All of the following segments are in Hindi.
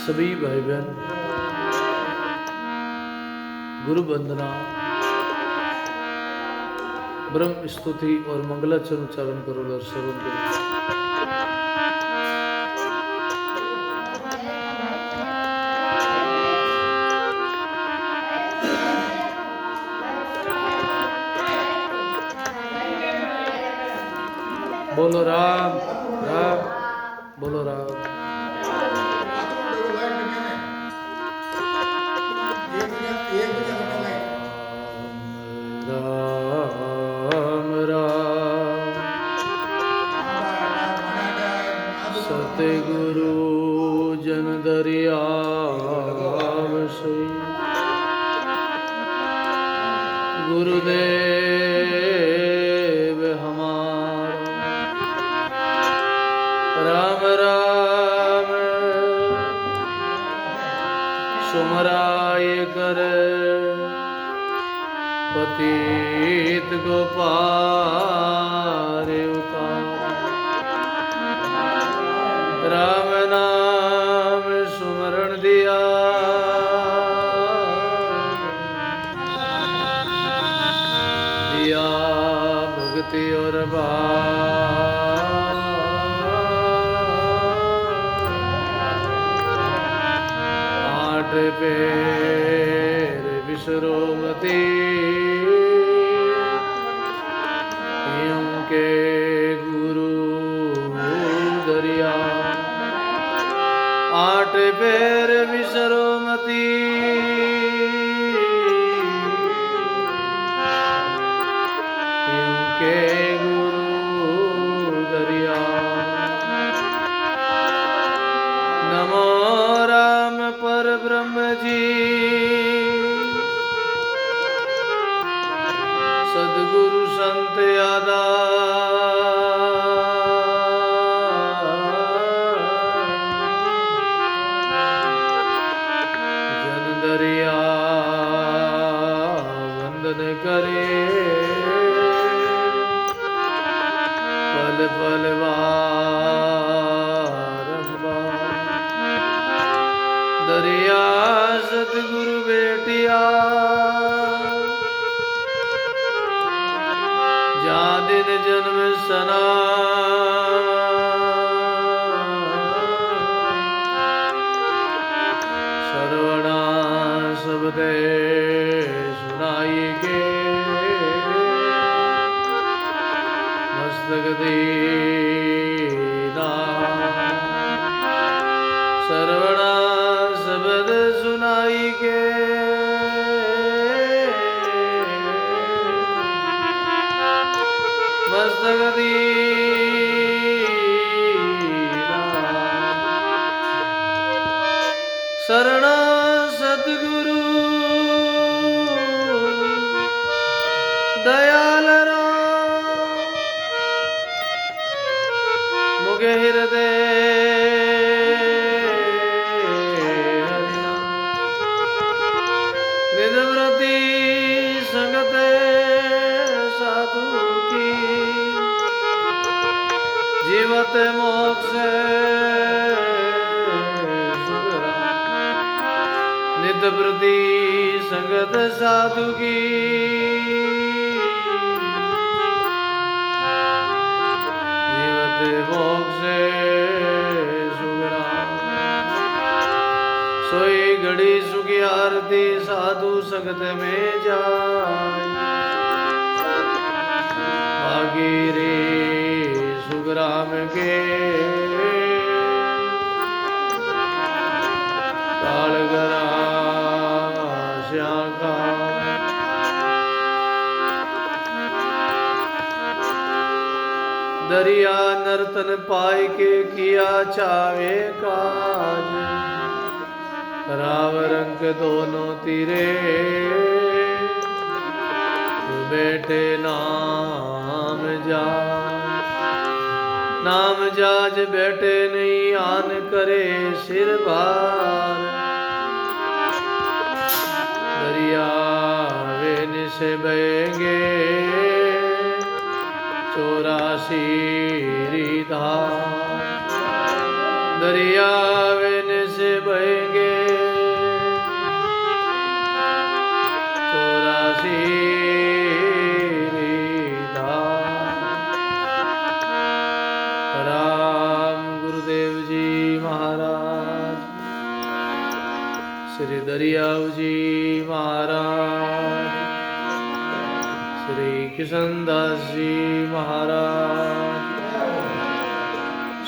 सभी भाई बहन गुरु वंदना ब्रह्म स्तुति और मंगलाचरण उच्चारण करो और श्रवण करो। बोलो राम राम बोलो राम। राम राम सतगुरु जन दरियाव से गुरुदेव हमारा राम राम सुमराय कर पतित गोपार उतार। राम नाम सुमरण दिया दिया भक्ति और आठ पैर विश्रोमती के गुरु दरिया। आठ पैर विश्रोमती के गुरु दरिया। नमो राम पर ब्रह्म जी सद्गुरु संत आदा जन दरिया वंदन करे पल पल बारंबार। दरिया सतगुरु बेटिया जा दिन जन्म सना सर्वणा सबदे सुनाई के मस्तक दीना। सर्वणा शब्द सुनाई के मस्तक दीना। शरण सतगुरु दयाल राम मुगे हृदय निधव्रती संगत साधु की जीवत मोक्ष नित प्रति संगत साधु की जीवत मोक्ष सोई घड़ी सुखी आरती साधु संगत में जाए। भागीरे सुग्राम के कालगरा श्याका दरिया नर्तन पाई के किया चावे काज। राव रंग दोनों तीरे बैठे नाम जा नाम जाज बैठे नहीं आन करे सिर भार। दरिया वे निसे बहेंगे 84 धार। दरिया वे निसे बहे श्री किशनदास जी महाराज,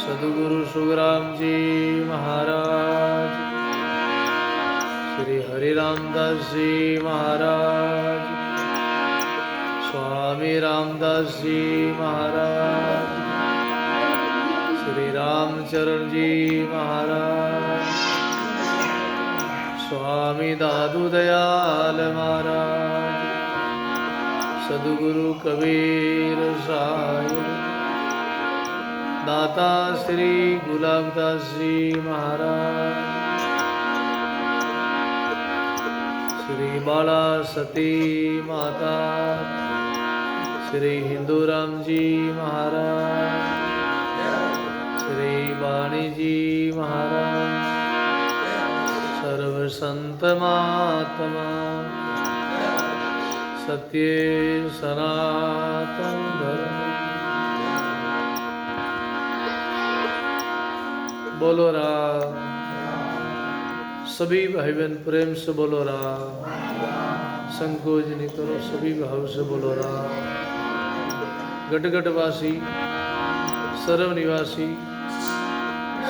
सद्गुरु सुखराम जी महाराज, श्री हरिरामदास जी महाराज, स्वामी रामदास जी महाराज, श्री रामचरण जी महाराज, स्वामी दादू दयाल महाराज, सद्गुरु कबीर साहिब, दाता श्री गुलाबदास जी महाराज, श्री बाला सती माता, श्री हिंदूराम जी महाराज, श्री वाणी जी महाराज, सर्व संत महात्मा, सत्य सनातन धर्म। बोलो राम। सभी भाई बहन प्रेम से बोलो राम, संकोच नहीं करो, सभी भाव से बोलो राम। गटगटवासी सर्व निवासी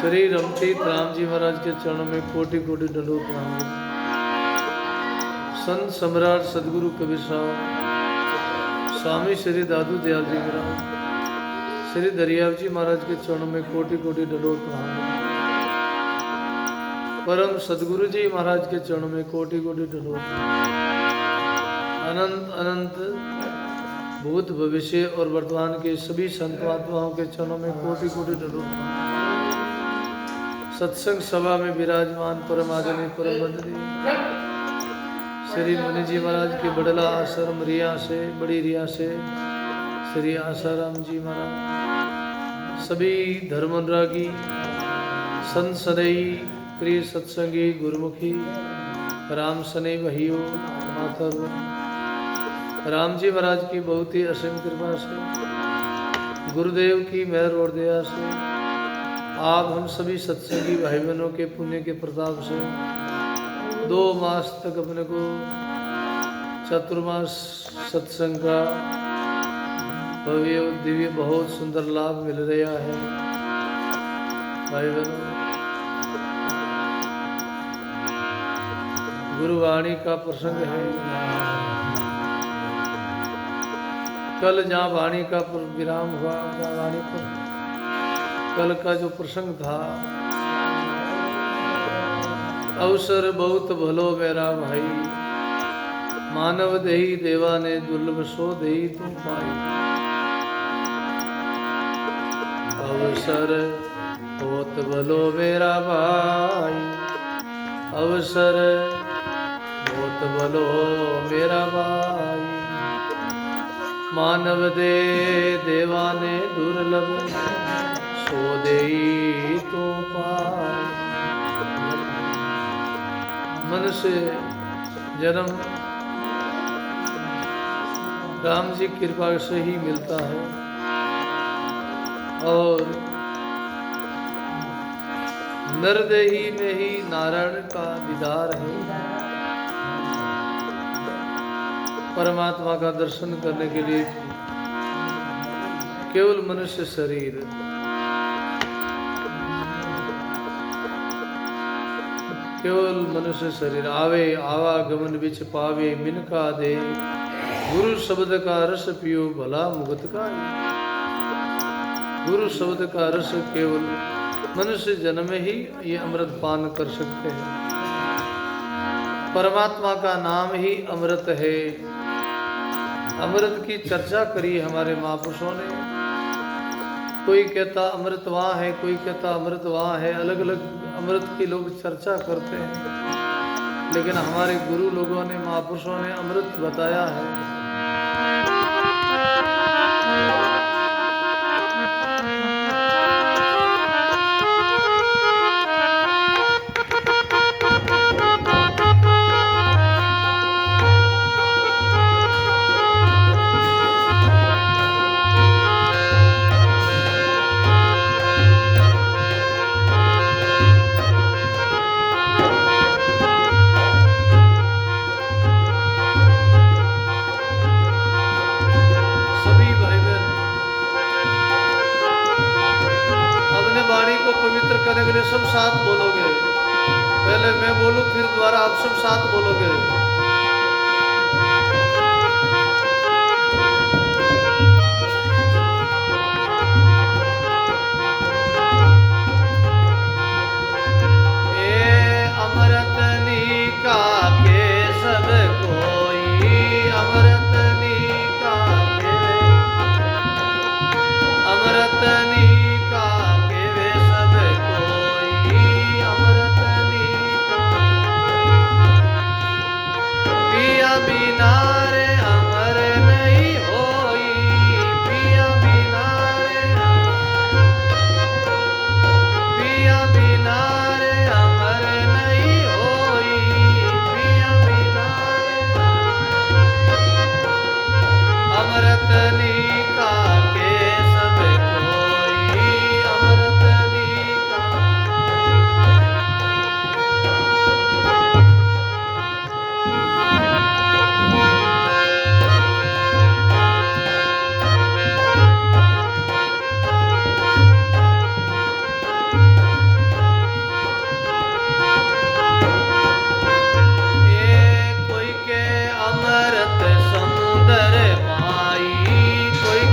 श्री रमचीत राम जी महाराज के चरणों में कोटि कोटि दंडोत प्रणाम। संत सम्राट सदगुरु कबीर साहब, स्वामी श्री दादू दयाल जी महाराज, श्री दरियाव जी महाराज के चरणों में कोटि कोटि दंडोत प्रणाम। परम सदगुरु जी महाराज के चरणों में कोटि कोटि दंडोत। अनंत अनंत भूत भविष्य और वर्तमान के सभी संत महात्माओं के चरणों में कोटि कोटि दंडोत। सत्संग सभा में विराजमान परम आदरणीय परम वंदनीय श्री मुनि जी महाराज के बड़ला आश्रम रिया से, बड़ी रिया से श्री आसाराम जी महाराज, सभी धर्मानुरागी संत सदैई प्रिय सत्संगी गुरुमुखी राम सने भइयो मातर, राम जी महाराज की बहुत ही असीम कृपा से, गुरुदेव की मेहर और दया से आप हम सभी सत्संगी भाई बहनों के पुण्य के प्रताप से 2 मास तक अपने को चतुर्मास सत्संग का भव्य दिव्य बहुत सुंदर लाभ मिल रहा है। भाई बहनों, गुरुवाणी का प्रसंग है। कल जहाँ वाणी का विराम हुआ, वाणी पर कल का जो प्रसंग था, अवसर बहुत भलो मेरा भाई, मानव देही देवा ने दुर्लभ सो देही तुम पाई। अवसर बहुत भलो मेरा भाई, अवसर बहुत भलो मेरा भाई, मानव दे देवा ने दुर्लभ सो देही तो पाई। मनुष्य जन्म राम जी कृपा से ही मिलता है और नरदेही में ही नारायण का दीदार है। परमात्मा का दर्शन करने के लिए केवल मनुष्य शरीर, केवल मनुष्य शरीर आवे आवागमन बिच पावे, मिनका दे गुरु शब्द का रस पियो भला मुगत का। गुरु शब्द का रस केवल मनुष्य जन्म में ही ये अमृत पान कर सकते हैं। परमात्मा का नाम ही अमृत है। अमृत की चर्चा करी हमारे महापुरुषों ने। कोई कहता अमृत वहाँ है, कोई कहता अमृत वहाँ है, अलग अलग अमृत की लोग चर्चा करते हैं, लेकिन हमारे गुरु लोगों ने, महापुरुषों ने अमृत बताया है। साथ बोलोगे। पहले मैं बोलूं फिर दोबारा आप सब साथ बोलोगे। अमृत निका के सब कोई, अमृत निका के, अमृत निका के वे सब कोई, अमृत निका पिया बिना रे अमर नहीं होई, पिया बिना रे, पिया बिना रे अमर नहीं होई, पिया बिना रे अमृत निका के सब कोई, अमृत निका कोई के अमृत समुद्र माई, कोई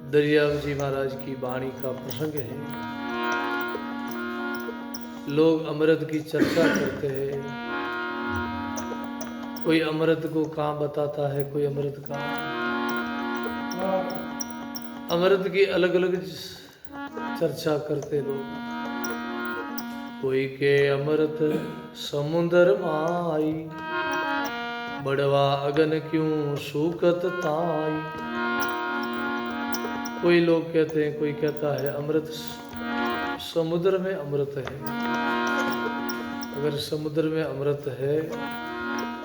दरियाव जी महाराज की वाणी का प्रसंग है। लोग अमृत की चर्चा करते हैं, कोई अमृत को कहाँ बताता है, कोई अमृत का। अमृत की अलग अलग चर्चा करते लोग। कोई के अमृत समुद्र माई, बड़वा अगन क्यों सूकत ताई। कोई लोग कहते हैं, कोई कहता है अमृत समुद्र में अमृत है। अगर समुद्र में अमृत है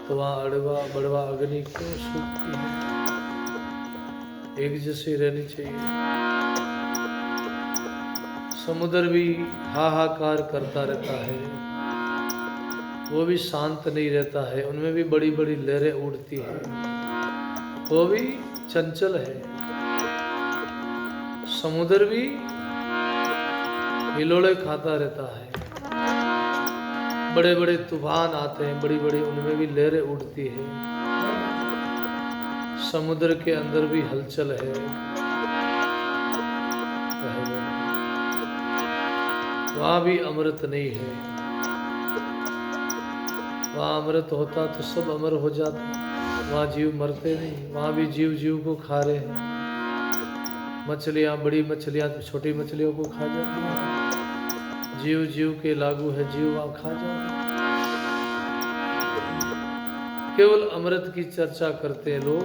तो वहाँ अड़वा बड़वा अग्नि क्यों सूखती है। एक जैसी रहनी चाहिए। समुद्र भी हाहाकार करता रहता है, वो भी शांत नहीं रहता है, उनमें भी बड़ी बड़ी लहरें उड़ती है, वो भी चंचल है। समुद्र भी हिलोड़े खाता रहता है, बड़े बड़े तूफान आते हैं, बड़ी बड़ी उनमें भी लहरें उड़ती है। समुद्र के अंदर भी हलचल है। वहां भी अमृत नहीं है। वहां अमृत होता तो सब अमर हो जाते। वहां जीव मरते नहीं, वहां भी जीव जीव को खा रहे हैं। मछलियां, बड़ी मछलियां छोटी मछलियों को खा जाती हैं। जीव जीव के लागू है, जीव वहां खा जाते हैं। केवल अमृत की चर्चा करते हैं लोग,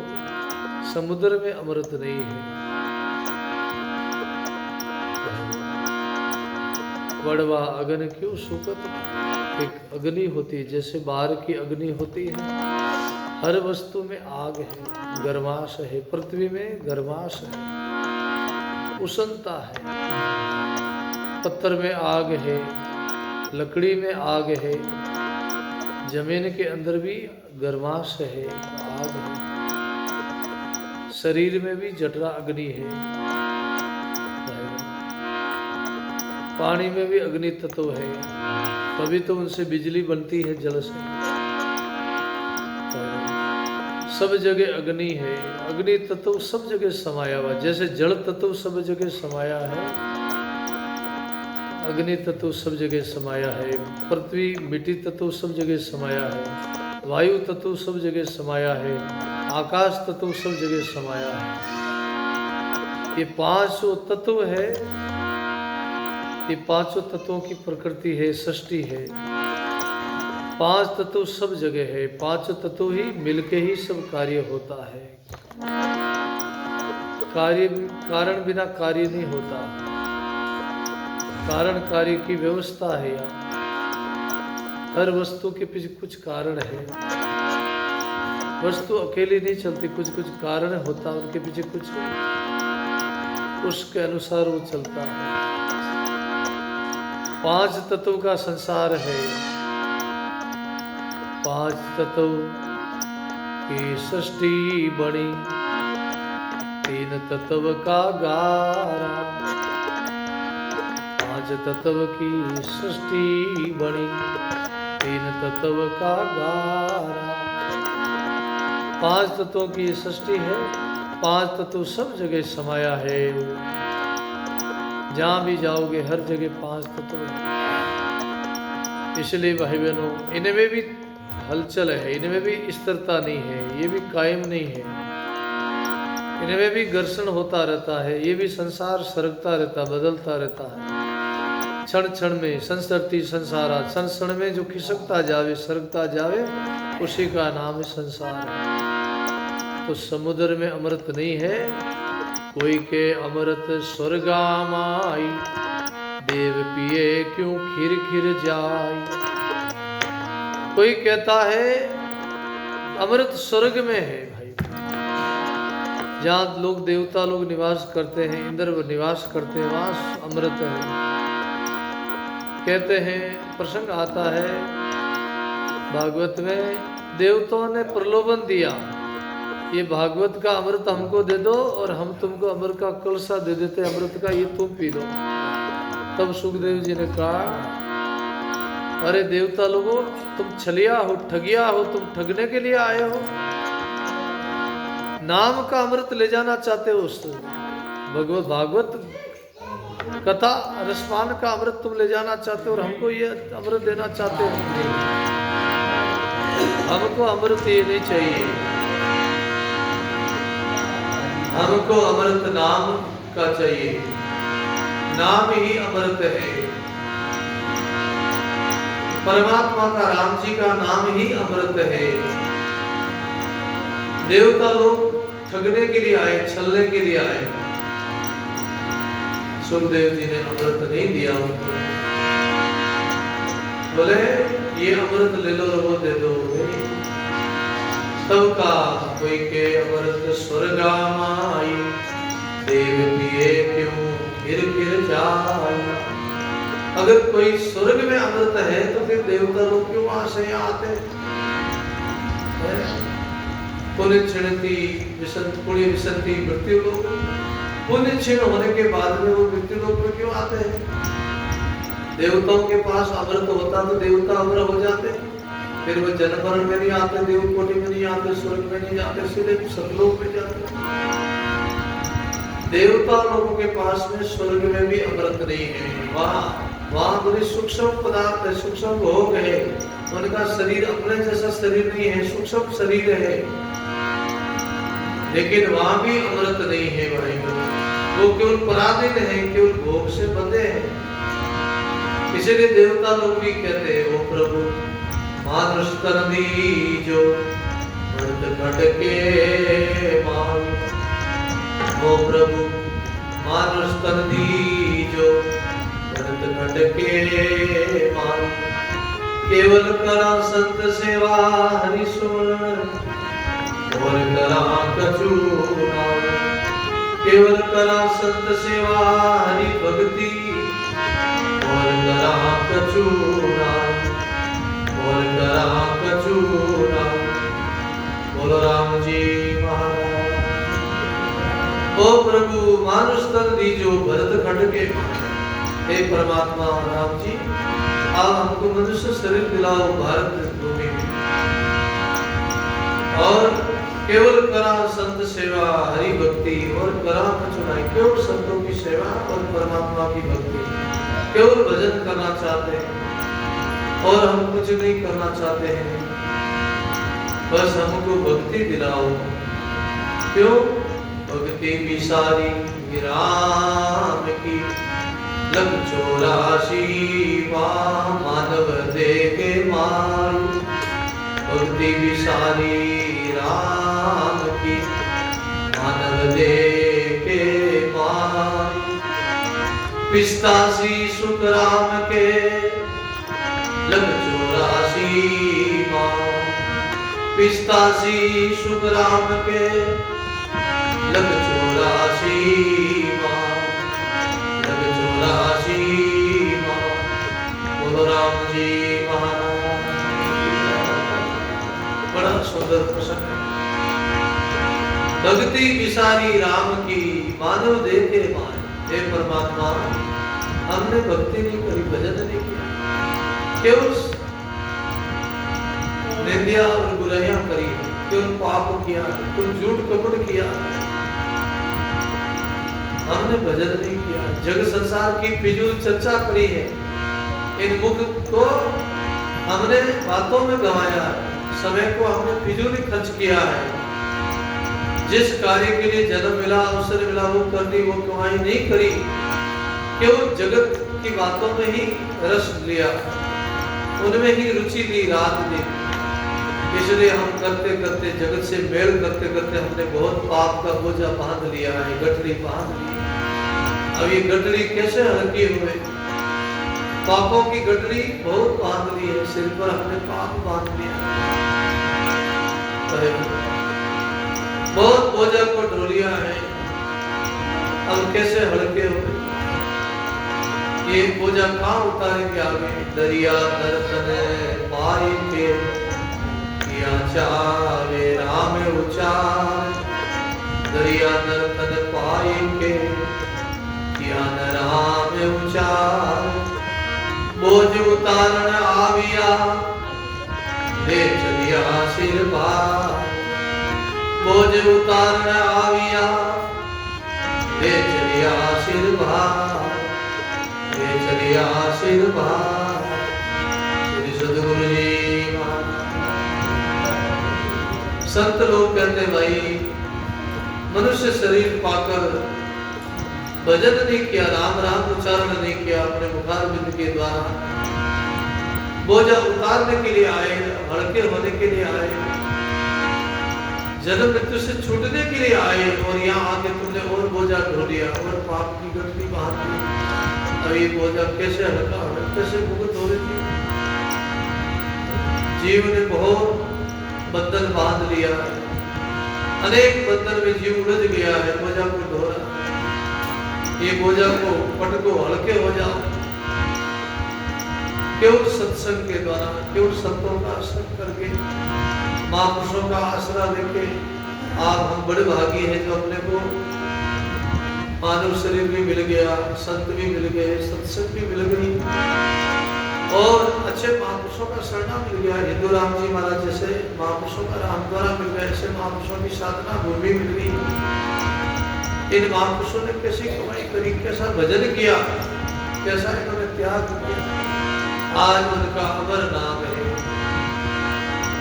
समुद्र में अमृत नहीं है। बड़वा अग्नि क्यों सूखत। एक अग्नि होती है, जैसे बाहर की अग्नि होती है। हर वस्तु में आग है, गर्माश है। पृथ्वी में गर्माश है, उष्णता है। पत्थर में आग है, लकड़ी में आग है, जमीन के अंदर भी गर्माश है, आग है। शरीर में भी जठरा अग्नि है। पानी में भी अग्नि तत्व है, तभी तो उनसे बिजली बनती है, जल से। सब जगह अग्नि है। अग्नि तत्व सब जगह समाया हुआ, जैसे जल तत्व सब जगह समाया है, अग्नि तत्व सब जगह समाया है। पृथ्वी मिट्टी तत्व सब जगह समाया है। वायु तत्व सब जगह समाया है। आकाश तत्व सब जगह समाया है। ये 500 तत्व है। ये 500 तत्वों की प्रकृति है, सृष्टि है। 5 तत्व सब जगह है। 5 तत्व ही मिलके ही सब कार्य होता है। कारण बिना कार्य नहीं होता। कारण कार्य की व्यवस्था है यहाँ। हर वस्तु के पीछे कुछ कारण है। वस्तु अकेली नहीं चलती, कुछ कुछ कारण होता, उनके पीछे कुछ, उसके अनुसार वो चलता है। 5 तत्व का संसार है। 5 तत्व की सृष्टि बनी, 3 तत्व का गारा। 5 तत्व की सृष्टि बनी, 3 तत्व का गारा। 5 तत्वों की सृष्टि है। 5 तत्व सब जगह समाया है। जहां भी जाओगे हर जगह 5 तत्व है। इसलिए भाई बहनों, इनमें भी हलचल है, इनमें भी स्थिरता नहीं है, ये भी कायम नहीं है। इनमें भी घर्षण होता रहता है। ये भी संसार सरकता रहता, बदलता रहता है। क्षण क्षण में संसरती संसारा, क्षण क्षण में जो खिसकता जावे, सरकता जावे, उसी का नाम संसार है। तो समुद्र में अमृत नहीं है। कोई के अमृत स्वर्गा माई, देव पिए क्यों खिर खिर जाई। कोई कहता है अमृत स्वर्ग में है। भाई जहाँ लोग देवता लोग निवास करते हैं, इंद्र निवास करते हैं, वहाँ अमृत है। कहते हैं, प्रसंग आता है भागवत में, देवताओं ने प्रलोभन दिया, ये भागवत का अमृत हमको दे दो और हम तुमको अमृत का कलसा दे देते अमृत का, ये तुम पी लो। तब सुखदेव जी ने कहा, अरे देवता लोगों, तुम छलिया हो, ठगिया हो, तुम ठगने के लिए आए हो। नाम का अमृत ले जाना चाहते हो उससे, भगवत भागवत कथा रसपान का अमृत तुम ले जाना चाहते हो और हमको ये अमृत देना चाहते हो। हमको अमृत ये नहीं चाहिए, हमको अमृत नाम का चाहिए। नाम ही अमृत है। परमात्मा का, राम जी का नाम ही अमृत है। देवता लोग ठगने के लिए आए, छलने के लिए आए। सुखदेव जी ने अमृत नहीं दिया उनको। बोले ये अमृत ले लो और वो दे दो। तब का कोई के अमृत स्वर्गा माई, देव पिए क्यों गिर गिर जाए। अगर कोई स्वर्ग में अमृत है तो फिर देवता लोग क्यों वहां से आते। पुण्य क्षीणती पुण्य विसंति मृत्यु लोग, पुण्य क्षीण होने के बाद में वो मृत्यु लोग में क्यों आते हैं। देवताओं के पास अमृत होता तो देवता अमर हो जाते, फिर वो जन्म मरण में नहीं आते, देव कोटि में नहीं आते, स्वर्ग में नहीं जाते, सीधे सतलोक में जाते। देवता लोगों के पास में स्वर्ग में भी अमृत नहीं है। वहां बड़ी सूक्ष्म पदार्थ है, सूक्ष्म भोग है। उनका शरीर अपने जैसा शरीर नहीं है, सूक्ष्म शरीर है, लेकिन वहां भी अमृत नहीं है भाई। वो केवल पराधीन है, केवल भोग से बंधे हैं। इसीलिए देवता लोग भी कहते हैं, ओ प्रभु मानुष तन दीजो मर्द घट के मान। ओ प्रभु मानुष तन दीजो मर्द घट के मान। केवल करा संत सेवा हरि सुमरण और करा कछु नाम। केवल करा संत सेवा हरि भक्ति और करा कछु नाम, और करा कछु नाम। बोलो राम जी महाराज। ओ प्रभु मानुष तन दीजो भरत खंड के मान। हे परमात्मा राम जी, आप हमको मनुष्य शरीर दिलाओ भारत भूमि में, और केवल करा संत सेवा हरि भक्ति और करा कछु नहीं। केवल संतों की सेवा और परमात्मा की भक्ति, केवल भजन करना चाहते हैं और हम कुछ नहीं करना चाहते हैं। बस हमको भक्ति दिलाओ। क्यों? भक्ति विसारी राम की लग 84 मानव देखे माई। भक्ति विसारी राम की मानव देखे माई। पिस्तासी सुख राम के लग 84 माँ। पिस्तासी सुख राम के लग 84 माँ, लग 84 माँ। बोलो राम जी महाराज। बड़ा सुंदर प्रसंग है। भक्ति विसारी राम की मानव देखे मान। हे परमात्मा, हमने भक्ति नहीं करी, भजन नहीं किया, केवल निंदा और बुराइयां करी, केवल पाप किया, केवल झूठ कपट किया, हमने भजन नहीं किया। जग संसार की फिजूल चर्चा करी है। इन मुख को हमने बातों में गंवाया, समय को हमने फिजूल खर्च किया है। जिस कार्य के लिए जन्म मिला, अवसर मिला, वो करनी, वो कमाई नहीं करी, केवल जगत की बातों में ही रस लिया, उनमें ही रुचि ली रात दिन। इसलिए हम करते करते, जगत से मेल करते करते हमने बहुत पाप का बोझा बांध लिया है, गठरी बांध ली। अब ये गठरी कैसे हल्की हुए? पापों की गठरी बहुत बांध ली है, सिर पर हमने पाप बांध लिया। बहुत बोझा को ढोलिया है, अब कैसे हल्के हुए? ये बोझा कहाँ उतारेंगे आगे? दरिया दर्शन पाएंगे, किया चाहे राम उचार। दरिया दर्शन पाएंगे, किया न राम उचार। बोझ उतारण आविया, ले चलिया सिर पार। बोझ उतारण आविया, ले चलिया भार ये चलिया सिर भार श्री सद्गुरु जी महाराज। संत लोग कहते भाई मनुष्य शरीर पाकर भजन नहीं किया, राम राम उच्चारण नहीं किया, अपने मुखारबिंद के द्वारा बोझा उतारने के लिए आए, हल्के होने के लिए आए, जन्म मृत्यु से छूटने के लिए आए, और यहाँ आके तुमने और बोझा ढो लिया और पाप की गंदगी बहा दी। अब ये बोझा कैसे हल्का हो, कैसे मुक्त हो रही थी। जीव ने बहुत बंधन बांध लिया, अनेक बंधन में जीव उलझ गया है, बोझा को ढो रहा। ये बोझा को पटको, हल्के हो जाओ केवल सत्संग के द्वारा, केवल संतों का आश्रय करके, महापुरुषों का आसरा लेके। आप हम बड़े भागी हैं जो अपने को मानव शरीर भी मिल गया, संत भी मिल गए, सत्संग भी मिल गई, और अच्छे महापुरुषों का शरणा मिल गया। हिंदू राम जी महाराज जैसे महापुरुषों का राम द्वारा मिल गया, ऐसे महापुरुषों की साधना भूमि मिल गई। इन महापुरुषों ने कैसी कमाई करी, कैसा भजन किया, कैसा इन्होंने त्याग किया, आज उनका अमर नाम है।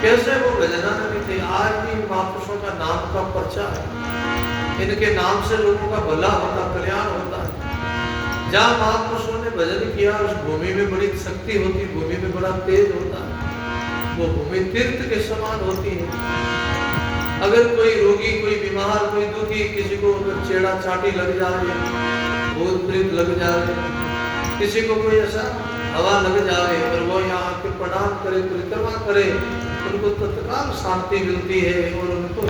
कैसे वो भजनानंदी थे, आज भी महापुरुषों का नाम का पर्चा है। इनके नाम से लोगों का भला होता, कल्याण होता है। जहाँ महापुरुषों ने भजन किया उस भूमि में बड़ी शक्ति होती, भूमि में बड़ा तेज होता है, वो भूमि तीर्थ के समान होती है। अगर कोई रोगी, कोई बीमार, कोई दुखी, किसी को अगर छेड़ा चाटी लग जाए, भूत प्रेत लग जाए, किसी को कोई ऐसा हवा लग जाए, और वो यहाँ आके प्रणाम करे, परिक्रमा करे, उनको तत्काल शांति मिलती है और उनको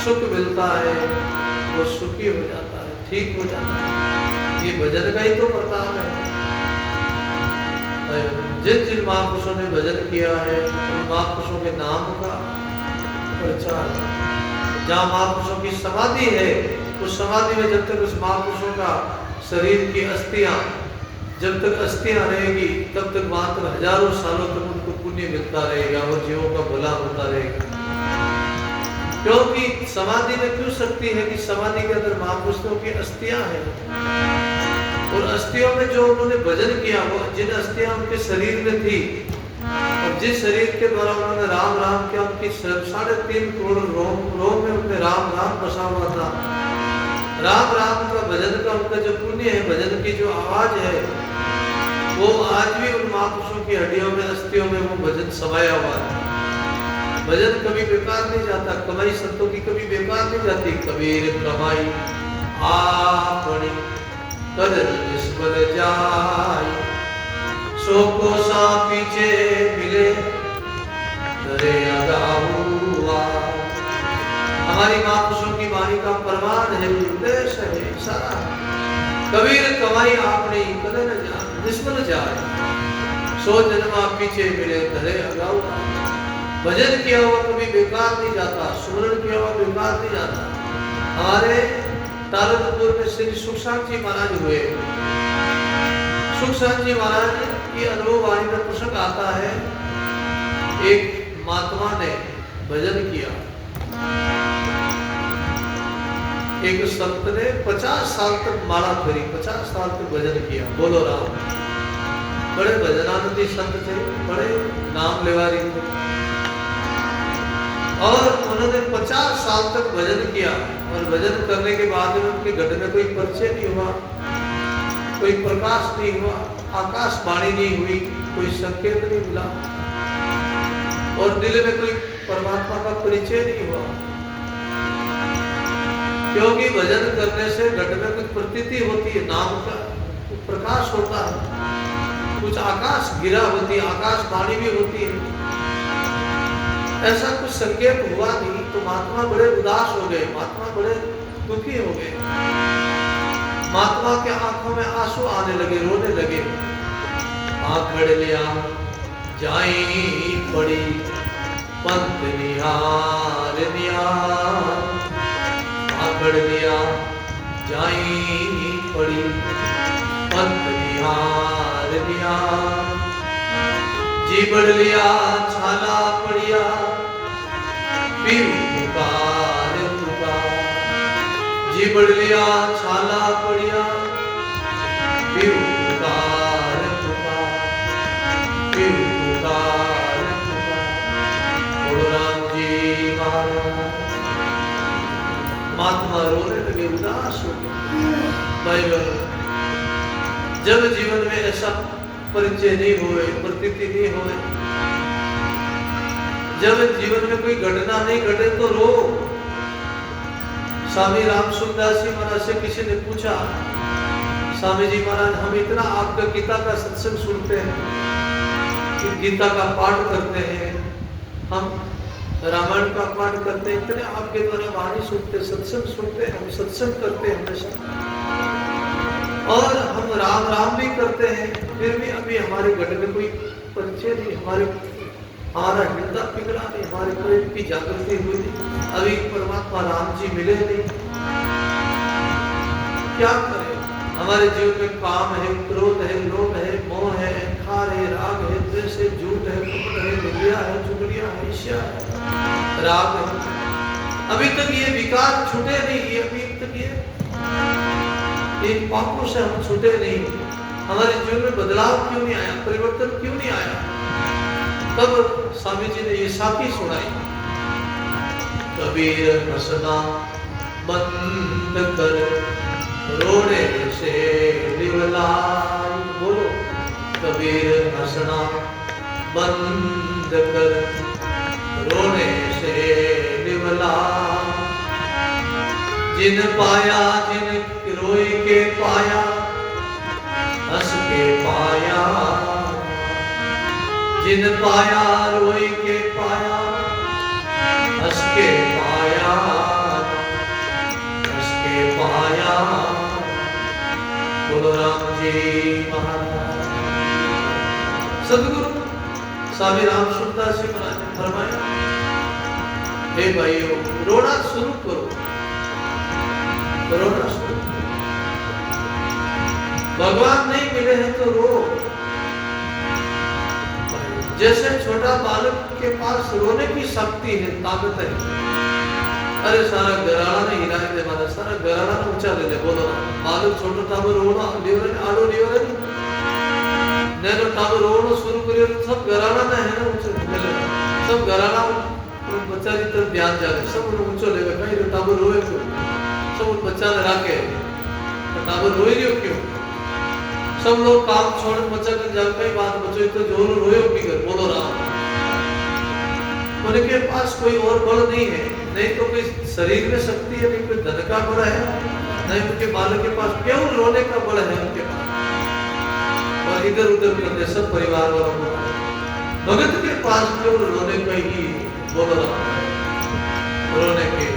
सुख मिलता है, वो सुखी हो जाता है, ठीक हो जाता है। ये भजन का ही तो प्रताप है। जिन जिन महापुरुषों ने भजन किया है, उन महापुरुषों के नाम का प्रचार। जहाँ महापुरुषों की समाधि है, उस समाधि में जब तक उस महापुरुषों का शरीर की अस्थियां, जब तक अस्थियां रहेगी, तब तक वहां तक हजारों सालों तक उनको पुण्य मिलता रहेगा और जीवों का भला होता रहेगा। क्योंकि समाधि में क्यों शक्ति है कि समाधि के अंदर महापुरुषों की अस्थियां हैं, और अस्थियों में जो उन्होंने भजन किया, वो जिन अस्थियां उनके शरीर में थी, और जिस शरीर के द्वारा उन्होंने राम राम किया, उनकी 3.5 करोड़ रोम में उनमें राम राम बसा हुआ था। राम राम का भजन का उनका जो पुण्य है, भजन की जो आवाज है, वो आज भी उन महापुरुषों की हड्डियों में, अस्थियों में वो भजन समाया हुआ है। भजन कभी बेकार नहीं जाता, कमाई संतों की कभी बेकार नहीं जाती। कबीर कमाई आपनी कदर निस्बल जाय, सो को सा पीछे मिले दरे अगाहुआ। हमारी महापुरुषों की वाणी का प्रमाण है, उद्देश्य है सारा। कबीर कमाई आपने कदर निस्बल जाए, सो जन्मा पीछे मिले दरे अगाहुआ। भजन किया हुआ कभी बेकार नहीं जाता, सुमरण किया हुआ बेकार नहीं जाता। हमारे तारकपुर में श्री सुखसांग जी महाराज हुए। सुखसांग जी महाराज की अनुभव वाणी में प्रसंग आता है, एक महात्मा ने भजन किया। एक संत ने 50 साल तक माला फेरी, 50 साल तक भजन किया, बोलो राम। बड़े भजनानंदी संत थे, बड़े नाम लेवारी थे, और उन्होंने 50 साल तक भजन किया। और भजन करने के बाद में उनके घट में कोई परिचय नहीं हुआ, कोई प्रकाश नहीं हुआ, आकाशवाणी नहीं हुई, कोई संकेत नहीं मिला, और दिल में कोई परमात्मा का परिचय नहीं हुआ। क्योंकि भजन करने से घट में कुछ प्रतीति होती है, नाम का कुछ प्रकाश होता है, कुछ आकाश गिरा होती है, आकाशवाणी भी होती है। ऐसा कुछ संकेत हुआ नहीं, तो महात्मा बड़े उदास हो गए, महात्मा बड़े दुखी हो गए। महात्मा के आंखों में आंसू आने लगे, रोने लगे। आंखड़ लिया जाई पड़ी पंत निहार निहार, आंखड़ लिया जाई पड़ी पंत निहार निहार। जी बढ़ लिया छाला पड़िया, पीरू पुकार पुकार। जी बढ़ लिया छाला पड़िया, क्यों पुकार पुकार, क्यों पुकार पुकार, बोलो राम जी महाराज। महात्मा रोने लगे, उदास हो गए। भाई बहनों, जब जीवन में ऐसा परिचय नहीं हुए, प्रतीति नहीं हुए, जब जीवन में कोई घटना नहीं घटे तो रो। स्वामी राम सुखदास जी महाराज से किसी ने पूछा, स्वामी जी महाराज हम इतना आपका गीता का सत्संग सुनते हैं, गीता का पाठ करते हैं, हम रामायण का पाठ करते हैं, इतने आपके द्वारा वाणी सुनते, सत्संग सुनते, हम सत्संग करते हैं हमेशा, और हम राम राम भी करते हैं, फिर भी अभी हमारे घर में कोई परिचय नहीं, हमारा हृदय पिघला नहीं, हमारे प्रेम की जागृति हुई नहीं, अभी परमात्मा राम जी मिले नहीं। क्या करें? हमारे जीवन में काम है, क्रोध है, लोभ है, मोह है, अहंकार है, राग है, द्वेष है, झूठ है, कपट है, निंदा है, चुगलियां है, ईर्ष्या है, राग है। अभी तक ये विकार छूटे नहीं, ये अभी तक ये पापों से हम छूटे नहीं। हमारे जीवन में बदलाव क्यों नहीं आया, परिवर्तन क्यों नहीं आया? तब स्वामी जी ने ये साखी सुनाई, कबीर हंसना बंद कर, रोने से निवलाई। बोलो, कबीर हंसना बंद कर, रोने से निवलाई। जिन पाया, जिन रोई के पाया, हंस के पाया, जिन पाया रोई के पाया, हंस के पाया, हंस के पाया। बोलो राम जी महाराज। सदगुरु स्वामी राम सुखदास जी महाराज ने फरमाया, हे भाइयों, रोना शुरू करो, रोना शुरू। भगवान नहीं मिले हैं तो रो। जैसे छोटा बालक के पास रोने की शक्ति है, ताकत है। अरे सारा घराना ने हिला दे, मारा सारा घराना ऊंचा ले ले। बोलो बालक छोटो ताबो रोना लेवरे आडो लेवरे नेनो ताबो रोनो शुरू करियो तो सब घराना ने है ना ऊंचे ले ले, सब घराना बच्चा की तरफ ध्यान जाए, सब ऊंचो लेवे। कहीं ताबो रोए क्यों? सब बच्चा ने राखे ताबो रोई रहियो क्यों? सब लोग काम छोड़ बच्चा कर जाओ, कई बात बच्चों तो जोर रोयो की कर। बोलो राम। उनके पास कोई और बल नहीं है, नहीं तो कोई शरीर में शक्ति है, नहीं कोई धन का बल है, नहीं उनके बालक के पास केवल रोने का बल है उनके पास। और इधर उधर करते सब परिवार वालों को, भगत के पास केवल रोने का ही। बोलो राम, रोने के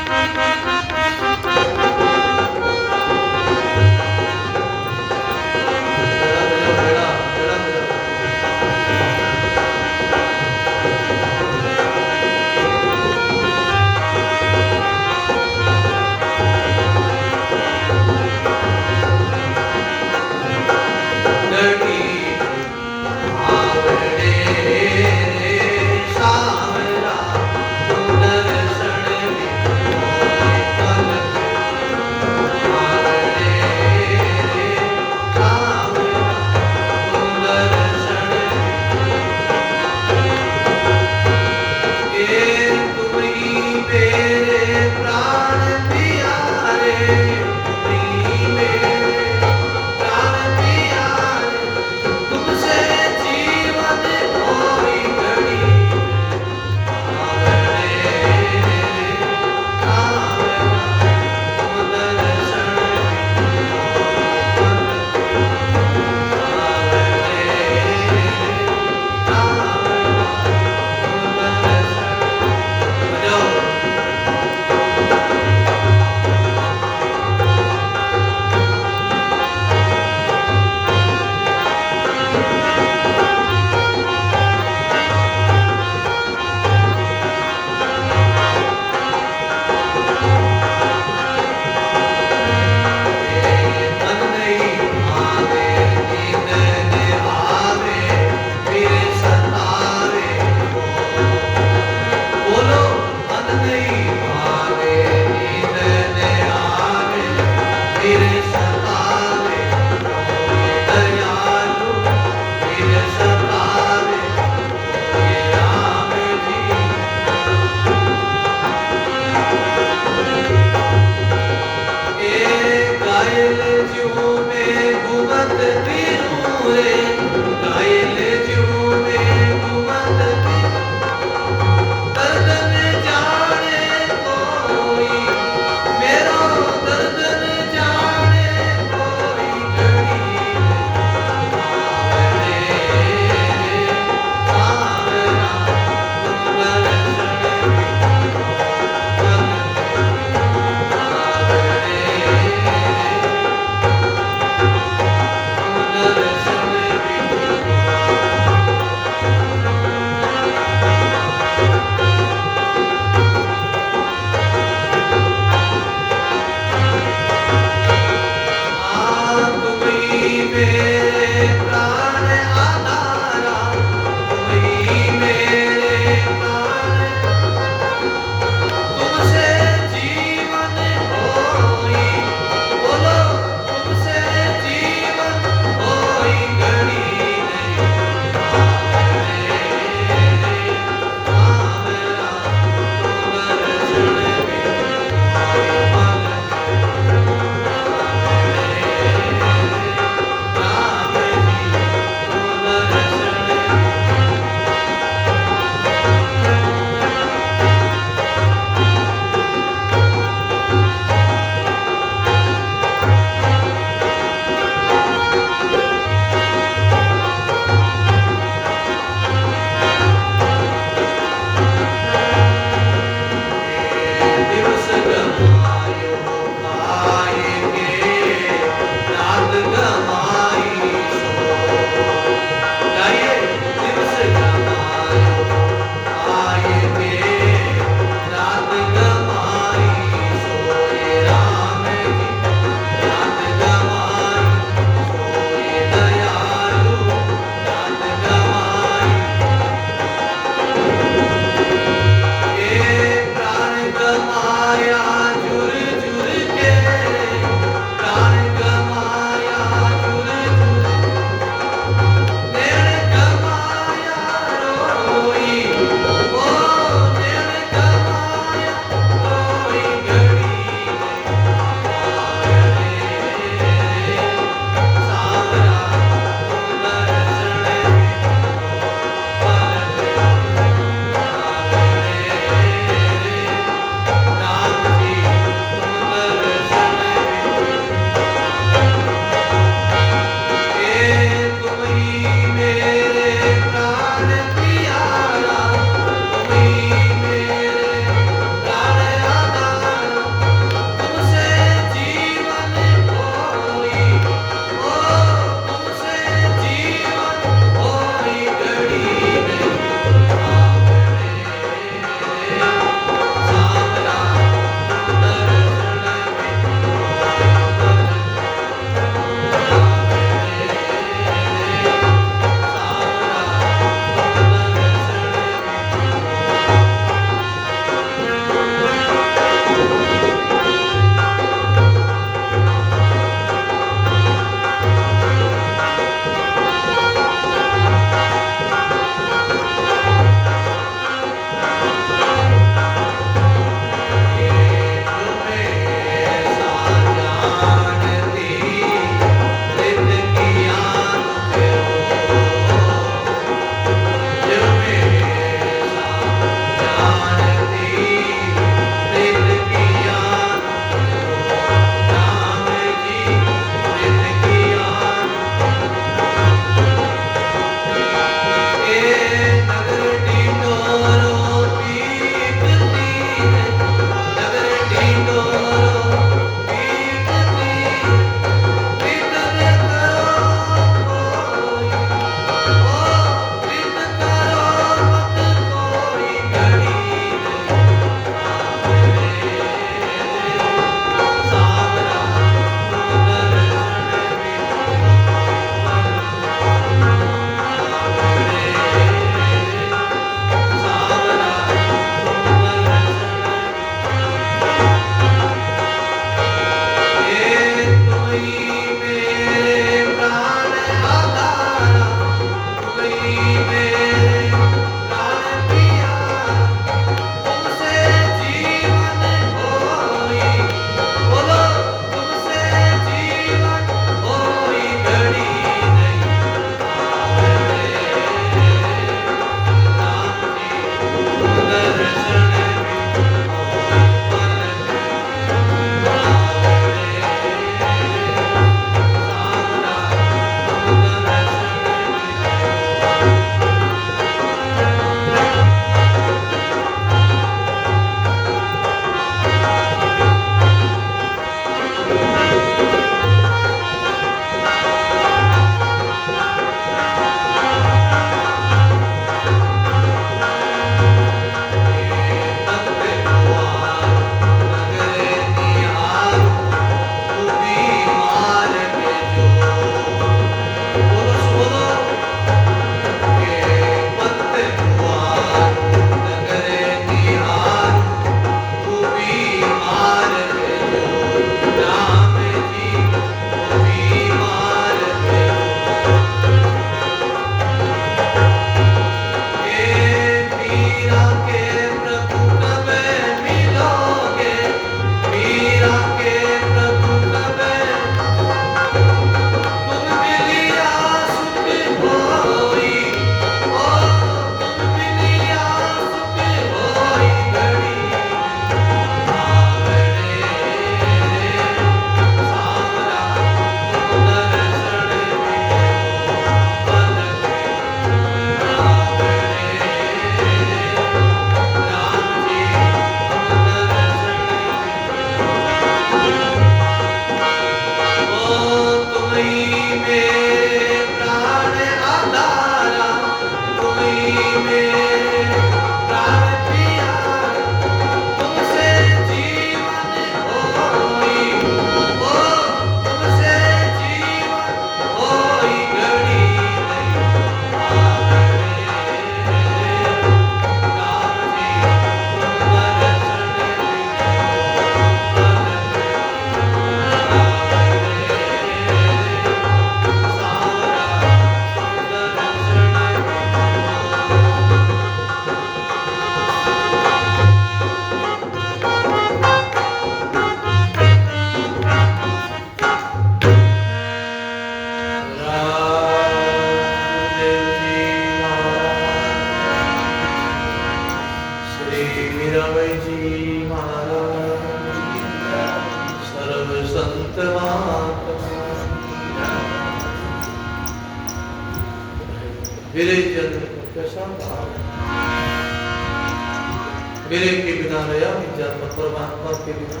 मेरे के बिना रहा नहीं जाता, परमात्मा के बिना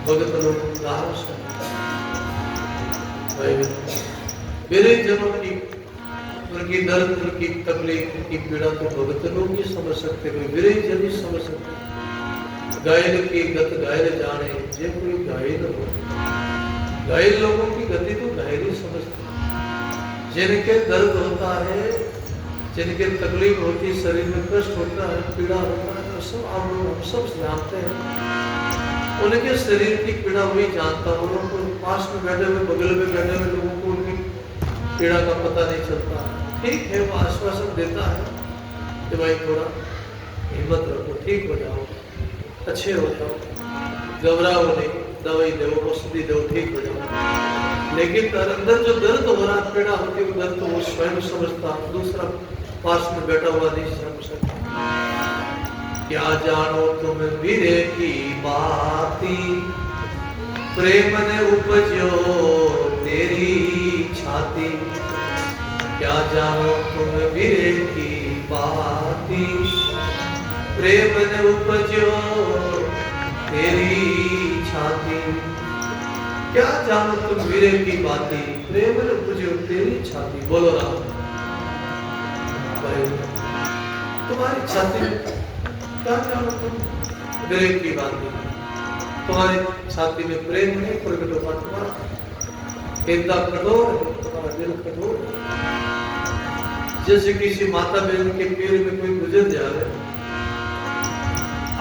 भगत लोग उदास है। मेरे जनों की उनकी दर्द, उनकी तकलीफ, उनकी पीड़ा तो भगत लोग ही समझ सकते, कोई मेरे जन ही समझ सकते। घायल की गत घायल जाने, जे कोई घायल हो, घायल लोगों की गति तो घायल ही समझते। जिनके दर्द होता है, जिनके तकलीफ होती है, शरीर में कष्ट होता है, पीड़ा होता है, सब हम सब जानते हैं। उनके शरीर की पीड़ा वही जानता है। उनको पास में बैठे हुए, बगल में बैठे हुए लोगों को उनकी पीड़ा का पता नहीं चलता। ठीक है, वो आश्वासन देता है कि भाई थोड़ा हिम्मत रखो, ठीक हो जाओ, अच्छे हो जाओ, घबराओ नहीं, दवाई दो, औषधि दो, ठीक हो जाओ। लेकिन अंदर जो दर्द हो रहा है, पीड़ा होती है, दर्द तो वो स्वयं समझता, दूसरा पास में बैठा हुआ नहीं समझ सकता। क्या जानो तुम वीरे की बाती, प्रेम ने उपजो तेरी छाती। क्या जानो तुम वीरे की बाती, प्रेम ने उपजो तेरी छाती। क्या जानो तुम वीरे की बाती, प्रेम ने उपजो तेरी छाती। बोलो राम, तुम्हारी छाती में क्या जानो तुम वीरे की बाती, तुम्हारी छाती में प्रेम नहीं प्रकट होगा। तुम्हारा हृदय कठोर है, तुम्हारा दिल कठोर है। जैसे किसी माता बहन के पैर में कोई गुजर जा रहा है,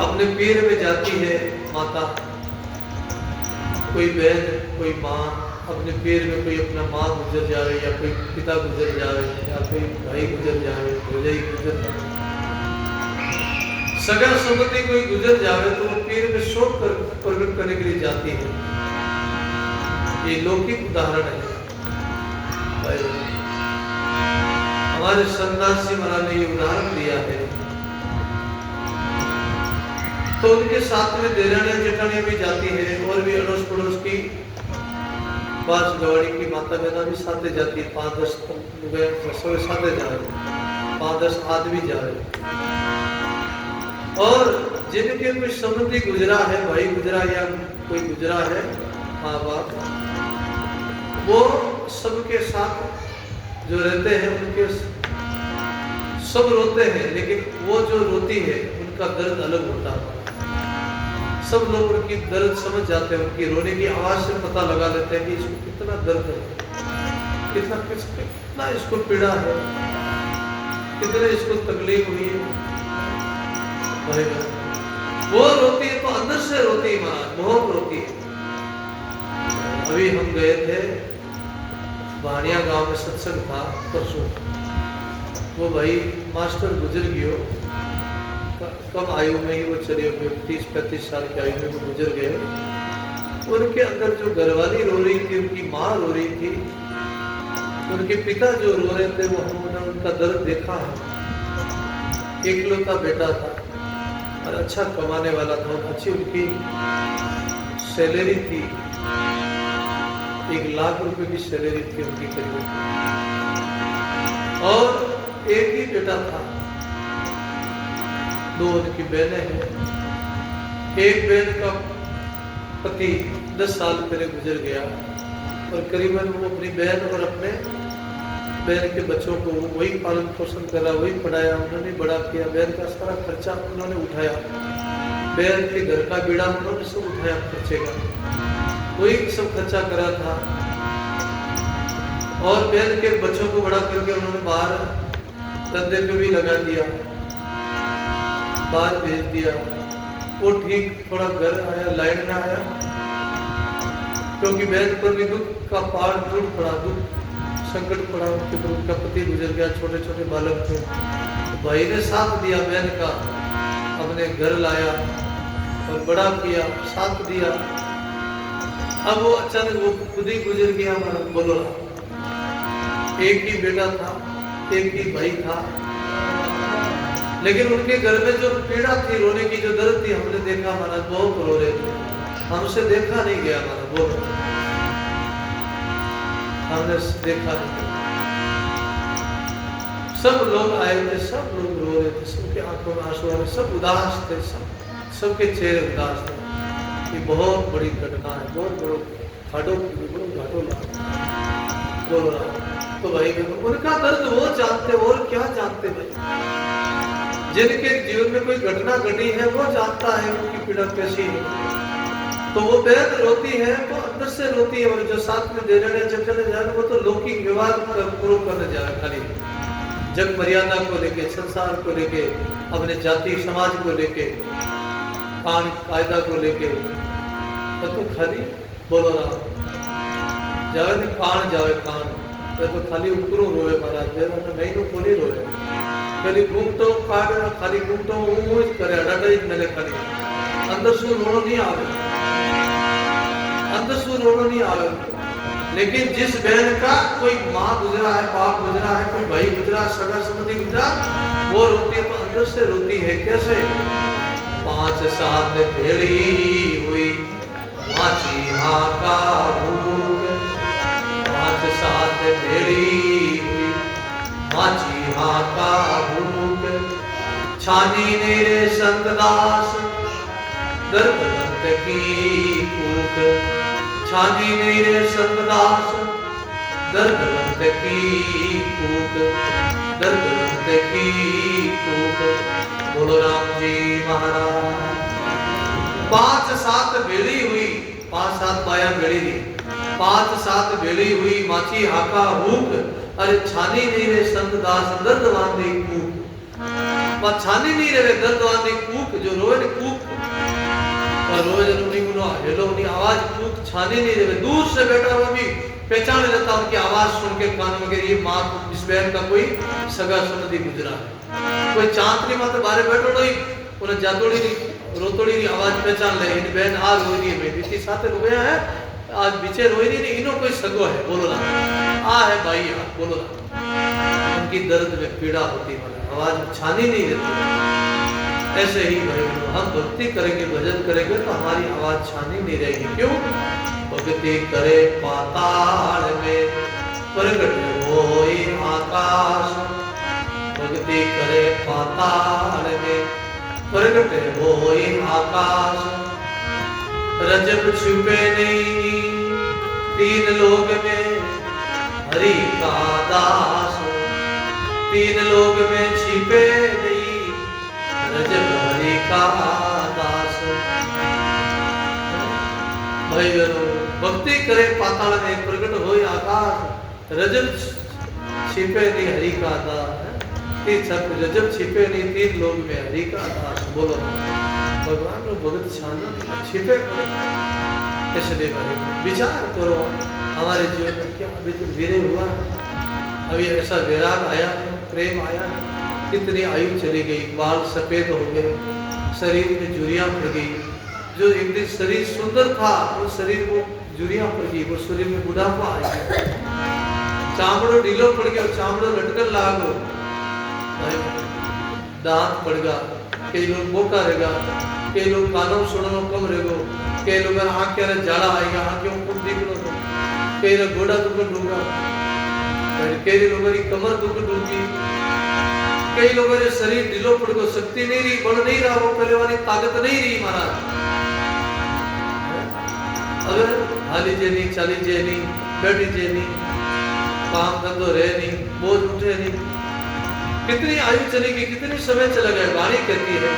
अपने पैर में जाती है माता, कोई बहन, कोई माँ, अपने पैर में कोई अपना माँ गुजर जा रही है, या कोई पिता गुजर जा रहे हैं, या कोई भाई गुजर जा रहे हैं, भौजाई गुजर जा रहे हैं, सगा संबंधी कोई गुजर जावे तो वो पैर में शोक प्रकट करने के लिए जाती है। ये लौकिक उदाहरण है। हमारे संदास जी महाराज ने ये उदाहरण दिया है। तो उनके साथ में देरानियां जेठानियां भी जाती है, और भी अड़ोस पड़ोस की 5 गवाड़ी की माता बहना भी साथ जाती है। 5-10 साथ जा रहे, 5-10 आदमी जा रहे। और जिनके कोई संबंधी गुजरा है, भाई गुजरा या कोई गुजरा है, माँ बाप, वो सबके साथ जो रहते हैं उनके सब रोते हैं, लेकिन वो जो रोती है उनका दर्द अलग होता है। सब लोग उनकी दर्द समझ जाते हैं, उनकी रोने की आवाज से पता लगा लेते हैं कि इसको कितना दर्द है, कितना इसको पीड़ा है, कितने इसको तकलीफ हुई है। वो रोती है तो अंदर से रोती है महाराज, बहुत रोती है। अभी हम गए थे भानिया गांव में, सत्संग था परसों। वो भाई मास्टर गुजर गयो, कम आयु में ही वो चले गए, 30-35 साल की आयु में वो गुजर गए। उनके अंदर जो घरवाली रो रही थी, उनकी माँ रो रही थी, उनके पिता जो रो रहे थे, वो हमने उनका दर्द देखा है। एकलौता बेटा था और अच्छा कमाने वाला था, अच्छी उनकी सैलरी थी, 1 लाख रुपए की सैलरी थी उनकी करीब। और एक ही बेटा था, 2 उनकी बहनें हैं। एक बहन का पति 10 साल पहले गुजर गया, और करीबन वो अपनी बहन और अपने बहन के बच्चों को वही पालन पोषण करा, वही पढ़ाया, उन्होंने बड़ा किया। बहन का सारा खर्चा उन्होंने उठाया, बहन के घर का बीड़ा उन्होंने सब उठाया खर्चे का, वही सब खर्चा करा था। और बहन के बच्चों को बड़ा करके उन्होंने बाहर धंधे पे भी लगा दिया, बाहर भेज दिया। वो ठीक थोड़ा घर आया, लाइन में आया, क्योंकि बहन पर भी दुख का पहाड़ टूट पड़ा, दुख संकट पड़ा। उनका पति गुजर गया, छोटे छोटे बालक थे। तो भाई ने साथ दिया बहन का, अपने घर लाया और बड़ा किया, साथ दिया। अब वो अचानक वो खुद ही गुजर गया हमारा। बोलो, एक ही बेटा था, एक ही भाई था, लेकिन उनके घर में जो पीड़ा थी, रोने की जो दर्द थी, हमने देखा महाराज, बहुत रो रहे थे, हमसे देखा नहीं गया महाराज। बोलो, हमने देखा नहीं। सब लोग आए थे, सब लोग रो रहे थे, सबके आंखों में आंसू आ रहे, सब उदास थे, सबके चेहरे उदास थे। ये बहुत बड़ी घटना है, बहुत बड़ो घाटों बोल रहा। तो भाई उनका दर्द वो जानते, और क्या जानते भाई। जिनके जीवन में कोई घटना घटी है वो जानता है उनकी पीड़ा कैसी है। तो वो बहन रोती है, वो अंदर से रोती है, और जो साथ में दे रहे जब चले जा रहे वो तो लौकिक व्यवहार पूरा करने जा रहे, खाली जग मर्यादा को लेके, संसार को लेके, अपने जाति समाज को लेके, कायदा को लेके, तो खाली बोलो रहा जावे कान जावे कान, तो खाली उपरो रोए महाराज महीनों को नहीं रोए, खाली घूमतो काट खाली घूमतो ऊंच करे अडाई मिले, खाली अंदर से रोनो नहीं आवे, अंदर से रोनो नहीं आवे। लेकिन जिस बहन का कोई माँ गुजरा है, बाप गुजरा है, कोई भाई गुजरा, सगा संबंधी गुजरा, वो रोती है तो अंदर से रोती है। कैसे? 5 सात भेड़ी हुई माची का भूख, 5 सात भेड़ी हुई माची का भूख, छानी मेरे संतदास दर्द की कूक, छानी मेरे संतदास दर्द की कूक, दर्द की कूक। बोलो राम जी महाराज। 5 सात भेड़ी हुई, 5 सात पाया भेड़ी थी, 5 सात भेड़ी हुई माची हाका हुक, अरे छानी नहीं रे संतदास दर्द वांदे कूक, छानी नहीं रे दर्द वांदे कूक, जो रोए ने कूक, और रोए जरूरी गुनो हेलो नहीं आवाज कूक छानी नहीं रे। दूर से बैठा हुआ भी पहचान लेता उनकी आवाज सुन के कान में, ये माँ इस बहन का कोई सगा संबंधी गुजरा है। कोई चांदनी मात्र बारे बैठो नहीं, उन्हें जातोड़ी नहीं रोतोड़ी नहीं आवाज पहचान ले, इन बहन आज रोई नहीं है, बीती साथ रोया है, आज बीचे रोई नहीं, इनो कोई सगो है, बोलो ना आ है भाई आ, बोलो ना। उनकी दर्द में पीड़ा होती है, आवाज छानी नहीं रहती। ऐसे ही भाई हम भक्ति करेंगे, भजन करेंगे तो हमारी आवाज छानी नहीं रहेगी। क्यों? भक्ति करे पाताल में प्रकट होए आकाश, भक्ति करे पाताल में प्रकट होए आकाश, रजब छुपे नहीं 3 लोग में हरि का दास, 3 लोग में छिपे नहीं रजब हरि का दास। भाई भक्ति करे पाताल में प्रकट होए आकाश, रजब छिपे नहीं हरि का दास, रजब छिपे नहीं 3 लोग में हरि का दास। बोलो भगवान को भगत छाना छिपे इसलिए भाई विचार करो हमारे जीवन में क्या अभी तो धीरे हुआ, अभी ऐसा विराग आया है, प्रेम आया है, कितनी आयु चली गई, बाल सफेद हो गए, शरीर में झुर्रियां पड़ गई, जो एक दिन शरीर सुंदर था वो शरीर को झुर्रियां पड़ गई, वो शरीर में बुढ़ापा आ गया, चामड़ो ढीलो पड़ गया, चामड़ो लटकन लागो, दांत पड़गा, कई लोग बोका रहेगा, कई लोग कानों सुननो कम रहेगो, कई लोग आंखें रे झाड़ा आएगा, आंखें ऊपर दिखनो, कई लोग गोड़ा दुख डूंगा, कई लोगों की कमर दुख डूंगी, कई लोगों ने शरीर ढीलो पड़ गो, शक्ति नहीं रही, बल नहीं रहा, वो पहले वाली ताकत नहीं रही महाराज। अब हाली जे नहीं, चाली जे नहीं, बैठी जे नहीं, काम धंधो रहे नहीं, बोझ उठे नहीं, कितनी आयु चलेगी, कितनी समय चला गया। वाणी कहती है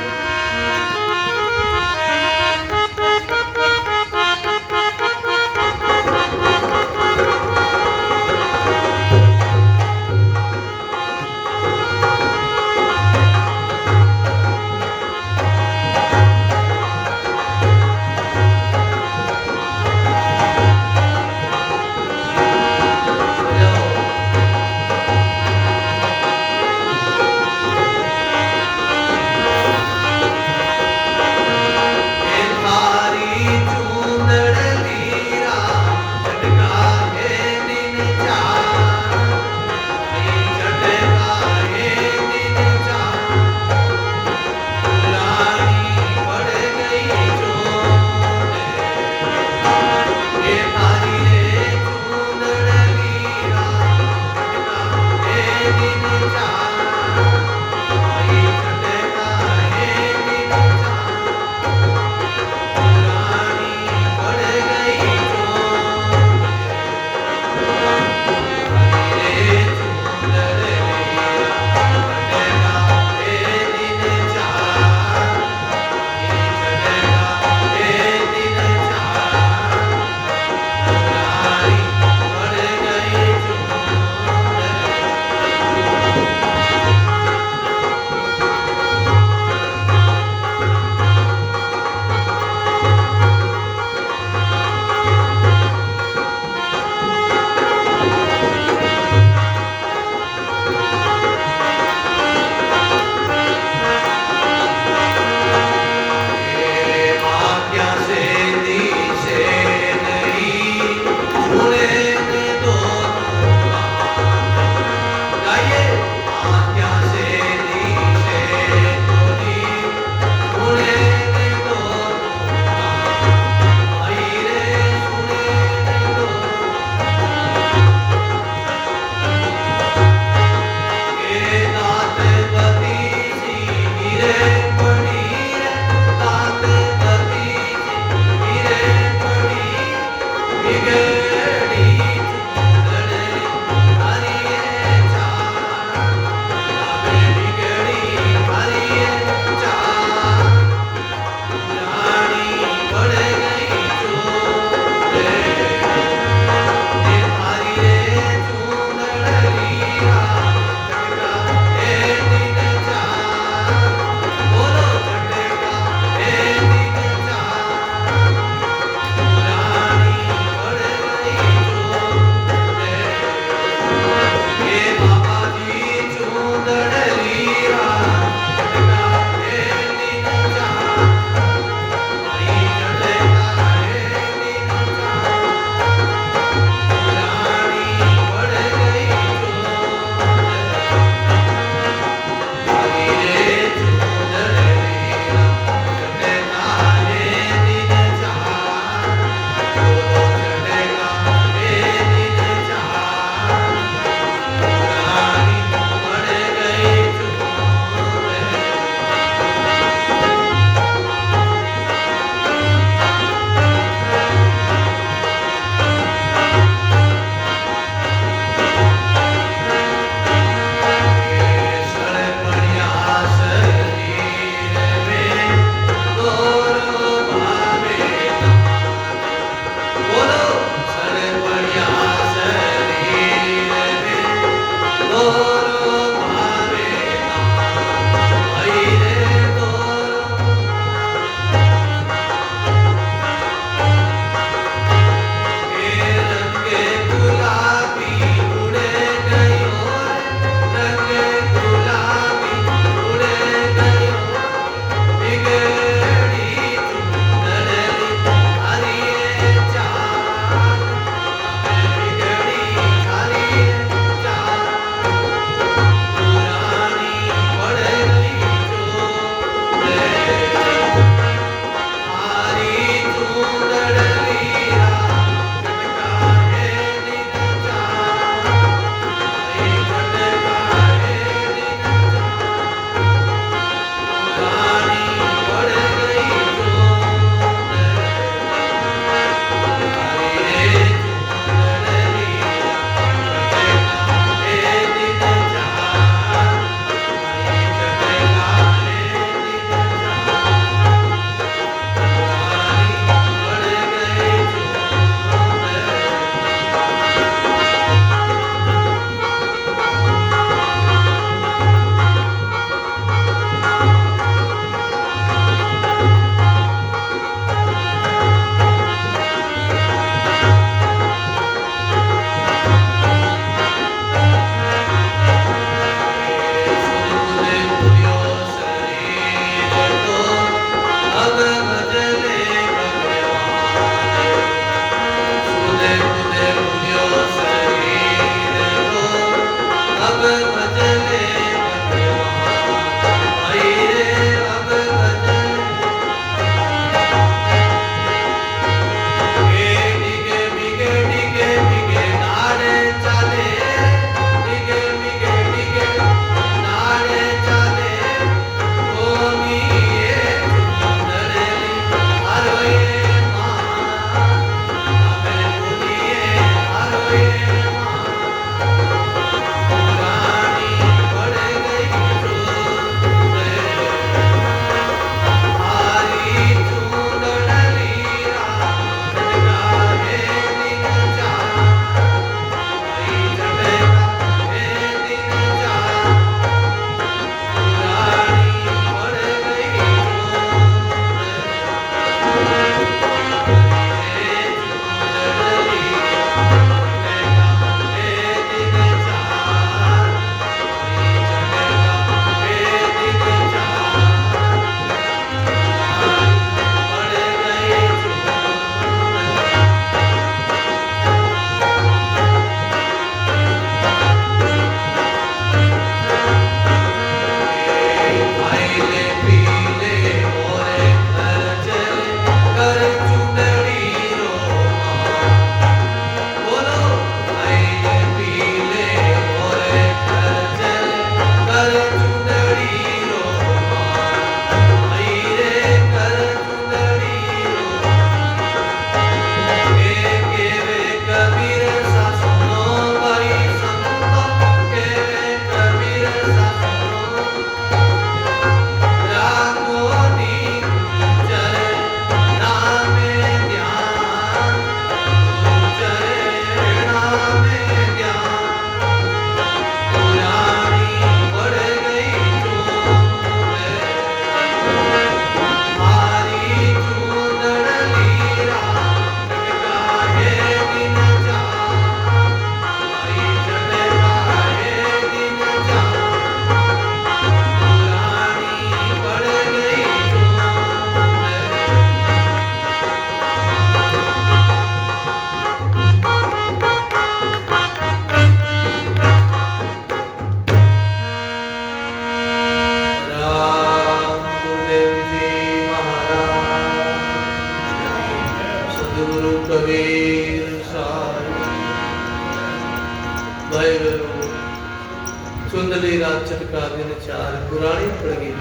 बदली रात चटका दिन चार पुरानी पड़ गई।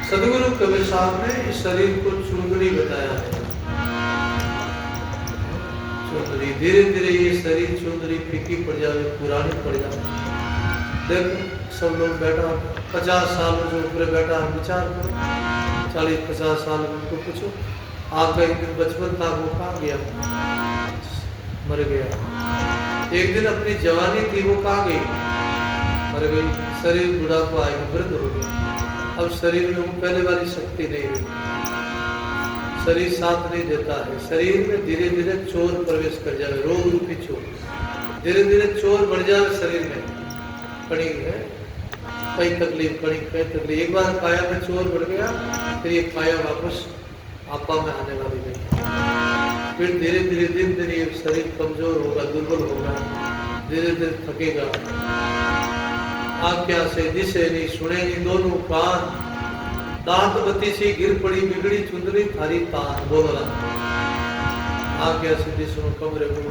सदगुरु कबीर साहब ने इस शरीर को चुंदड़ी बताया है। चुंदड़ी धीरे धीरे ये शरीर चुंदड़ी फीकी पड़ जावे, पुरानी पड़ जावे। देख सब लोग बैठा 50 साल जो ऊपर बैठा है, विचार करो 40-50 साल में उनको पूछो आपका एक दिन बचपन था वो कहाँ गया, मर गया। एक दिन अपनी जवानी थी वो कहाँ गई, मर गई। शरीर बुढ़ापा आएगा, वृद्ध हो गया। अब शरीर में वो पहले वाली शक्ति नहीं रही, शरीर साथ नहीं देता है। शरीर में धीरे धीरे चोर प्रवेश कर जाए, रोग रूपी चोर। धीरे धीरे चोर बढ़ जाए शरीर में, कड़ी है कई तकलीफ, कड़ी कई तकलीफ। एक बार काया में चोर बढ़ गया, फिर ये काया वापस आपा में आने वाली नहीं। फिर धीरे धीरे दिन दिन ये शरीर कमजोर होगा, दुर्बल होगा, धीरे धीरे थकेगा। आज्ञा से दिसे नहीं, सुने नहीं दोनों कान, दांत बत्ती सी गिर पड़ी बिगड़ी चुंदड़ी थारी तान। बोला आज्ञा से दी सुनो कम रहो,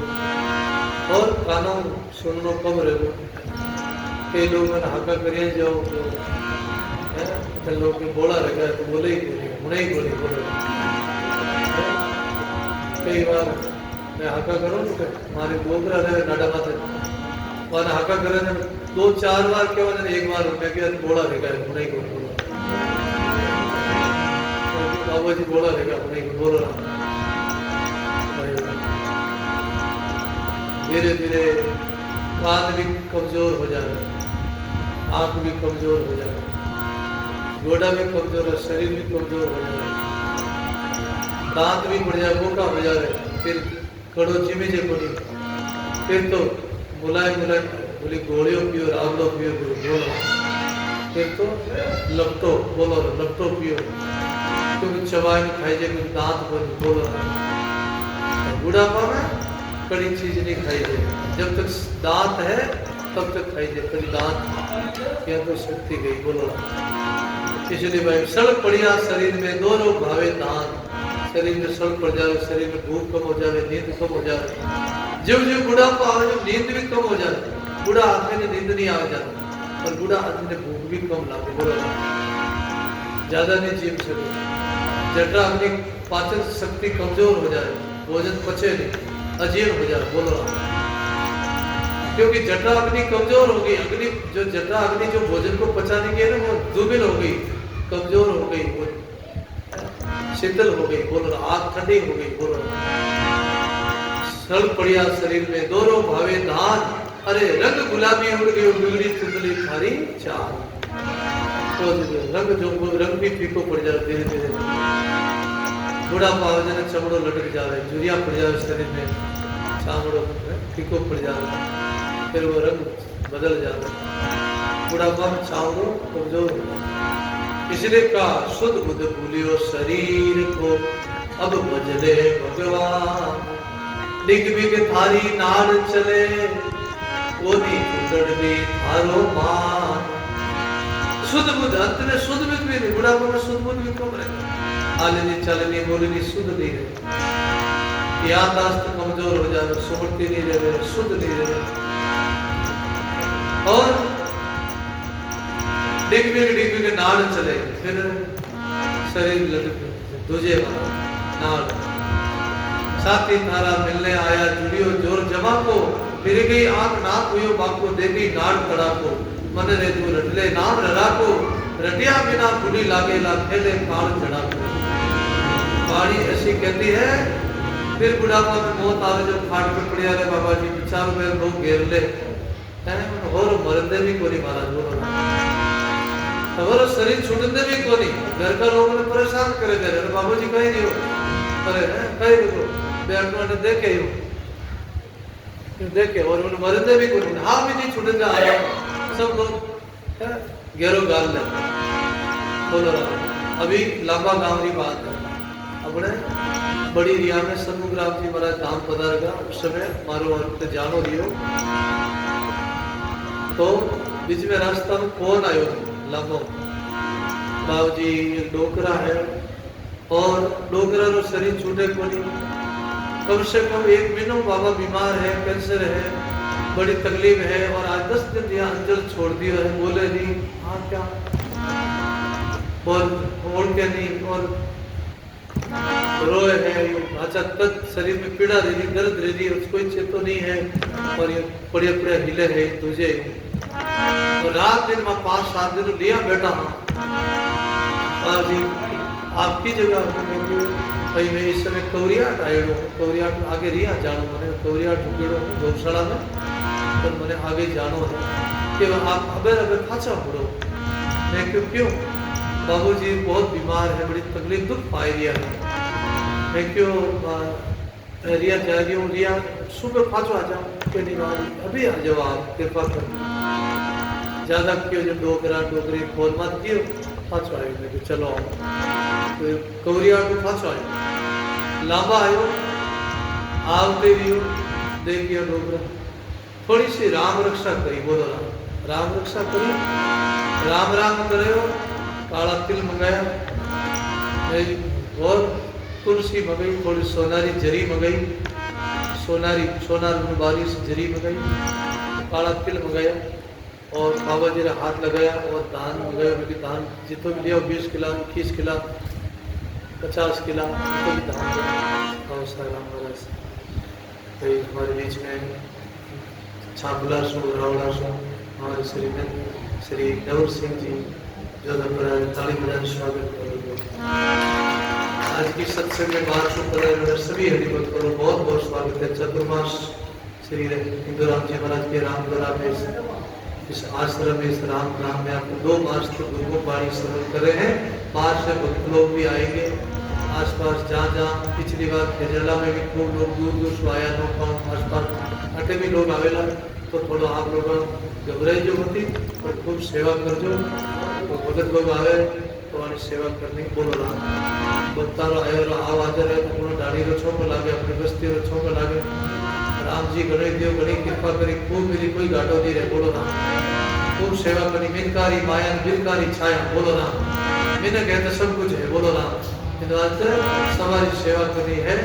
और कानों सुनो कम रहो। कई लोग हाका करिए जाओ तो लोग बोला रहेगा तो बोले ही बोले, उन्हें ही बोले बोले। कई बार मैं हाका करूँ तो हमारे गोबरा रहे नाडा माथे और हाका करे 2-4 बार क्या होने, एक बार मैं क्या बोला रहेगा उन्हें ही बोला, बाबा जी बोला रहेगा उन्हें ही बोल रहा। धीरे धीरे कान भी कमजोर हो जाए, आंख भी कमजोर हो जाए, गोड़ा भी कमजोर है, शरीर भी कमजोर हो जाए, दांत भी बढ़ जाए, बोका हो जाए। फिर कड़ो चिमी जे पड़ी, फिर तो मुलायम मुलायम बोली गोलियों पियो, आंवलो पियो, बोलो। फिर तो लपटो बोलो, लपटो पियो, क्योंकि चबाई में खाई जाए, कुछ दांत बोलो। बुढ़ापा में कड़ी चीज नहीं खाई जाए, जब तक दांत है तब तक खाई जाए, कड़ी दांत या तो शक्ति गई। बोलो इसलिए भाई सड़क पड़िया शरीर में दोनों भावे दांत। शरीर में सड़क पड़ जाए, शरीर में भूख कम हो जाए, नींद कम हो जाए। जो जो बुढ़ापा हो जाए नींद भी कम हो जाए। बुढ़ा आदमी ने नींद नहीं आ जाती, और बुढ़ा आदमी ने भूख भी कम लाते। बोलो ज्यादा नहीं जीव सके, जटा अपनी पाचन शक्ति कमजोर हो जाए, भोजन पचे नहीं, अजीर्ण हो जाए। बोलो क्योंकि जटा अग्नि कमजोर हो गई, अग्नि जो जटा अग्नि जो भोजन को पचाने की है ना, वो दुर्बल हो गई, कमजोर हो गई, वो शीतल हो गई। बोलो आग ठंडी हो गई। बोलो सड़ पड़िया शरीर में दोनों भावे धान, अरे रंग गुलाबी उड़ गई बिगड़ी चुंदड़ी थारी चाल। तो रंग जो रंग भी फीको पड़ जाए, धीरे धीरे बुढ़ापा हो जाए, चमड़ो लटक जाए, जुरिया पड़ जाए शरीर में, चामड़ो फीको पड़ जाए, फिर वो रंग बदल जाता। बुढ़ापा में चामड़ो कमजोर हो जाए। इसलिए कहा शुद्ध बुद्ध भूलियो शरीर को, अब भजले भगवान। डिग बिग थारी नाड़ चले, ओदी चुंदड़ी थारो मान। शुद्ध बुद्ध अंत में शुद्ध बुद्ध भी नहीं, बुढ़ापा में शुद्ध बुद्ध भी कम रहेगा। आलनी चलनी बोलनी शुद्ध नहीं रहे, याददाश्त कमजोर हो जाए, सुमृति नहीं रहे, शुद्ध नहीं रहे, और डिग बिग नाड़ चले, फिर शरीर लटक दूजे नाड़। साथी थारा मिलने आया जुड़ियो जोर जमा को, फिर गई आंख नाक हुई बाको देवी नाड़ कड़ा को। मन रे तू रटले नाम ररा को, रटिया बिना बुढ़ी लागे ला खेले काल चढ़ा को। बाड़ी ऐसी कहती है, फिर बुढ़ापा में मौत आवे जब खाट पे पड़िया रे बाबा जी विचार में लोग घेर ले और मरदे भी कोनी महाराज। बोलो हमारा शरीर छूटने भी कोनी, घर का लोग परेशान करे दे रहे बाबू जी कहीं नहीं हो, अरे कहीं देखो बैठ देखे ही देखे, और उन मरदे भी कोनी, हाँ भी नहीं छूटने आया, सब लोग घेरो गाल ले। बोलो अभी लंबा गांव की बात है, अपने बड़ी रिया में सन्मुख राम जी महाराज धाम पधारेगा, उस समय मारो और जानो दियो। तो बीच में रास्ता में कौन आयो लंबो, बाबू जी डोकरा है, और डोकरा रो शरीर छूटे को नहीं, कम से कम 1 महीनों बाबा बीमार है, कैंसर है, बड़ी तकलीफ है और आज 10 दिन यहाँ अंजल छोड़ दिया है, बोले नहीं हाँ क्या और क्या नहीं और रोए है, अच्छा तक शरीर में पीड़ा दे रही, दर्द दे रही, उसको इच्छा तो नहीं है और ये पड़े पड़े हिले है तुझे और रात दिन में 5-7 दिन लिया बैठा हाँ जी आपकी जगह भाई मैं इस समय कवरियाट आयो कवरियाट आगे रिया जानो मैंने कवरियाट ढुकेड़ो गौशाला में पर मैंने आगे जानो है कि आप अगर खाचा पड़ो मैं क्यों बाबूजी बहुत बीमार है, बड़ी तकलीफ दुख पाई रिया है, मैं क्यों रिया जा रही हूँ, रिया सुबह पाँचो आ जाओ क्यों नहीं भाई अभी आ जाओ आप कृपा कर ज़्यादा क्यों जब डोकरी खोल मत कियो पाँचो आयो मैं चलो तो कवरिया को पाँचो आयो लांबा आयो आवते रियो देखियो डोकरा थोड़ी सी राम रक्षा करी, बोलो राम रक्षा करी, राम करे काला तिल मंगाया और तुलसी मंगाई, थोड़ी सोनारी जरी मंगाई, सोनार बारिश जरी मंगाई, काला तिल मंगाया और बाबा जी ने हाथ लगाया और दान मंगाया, क्योंकि दान जितो भी लिया 20 किला 21 किला 50 किला तो भी दान दिया साराम महाराज हमारे बीच में छाबला सो रावला सो हमारे श्री नवर सिंह जी जो ताली बजाने स्वागत करो। आज की सत्संग में बात सुन सभी हरिभक्त करो, बहुत बहुत स्वागत है। चतुर्मास श्री हिंदूराम जी महाराज के रामगढ़ा में इस आश्रम में इस राम ग्राम में आपको 2 मास तक गुरुमुख वाणी श्रवण कर रहे हैं। बाहर से भक्त लोग भी आएंगे, आसपास जहाँ पिछली बार केजला में भी खूब लोग दूर से आया आसपास अटे भी लोग आवेला तो थोड़ा आप लोग घबराई जो होती और खूब सेवा कर जो तो भगत लोग आवे तो वाली सेवा करनी बोलो राम भक्ता रो आयो रो आव हाजर है तो पूरा दाढ़ी रो छोको लागे अपनी बस्ती रो छोको लागे राम जी गणे दियो गणी कृपा करी खूब मेरी कोई घाटो नहीं रहे बोलो राम खूब सेवा करी मिनकारी मायन बिरकारी छाया बोलो राम मैंने कहते सब कुछ है बोलो राम सवारी सेवा करनी है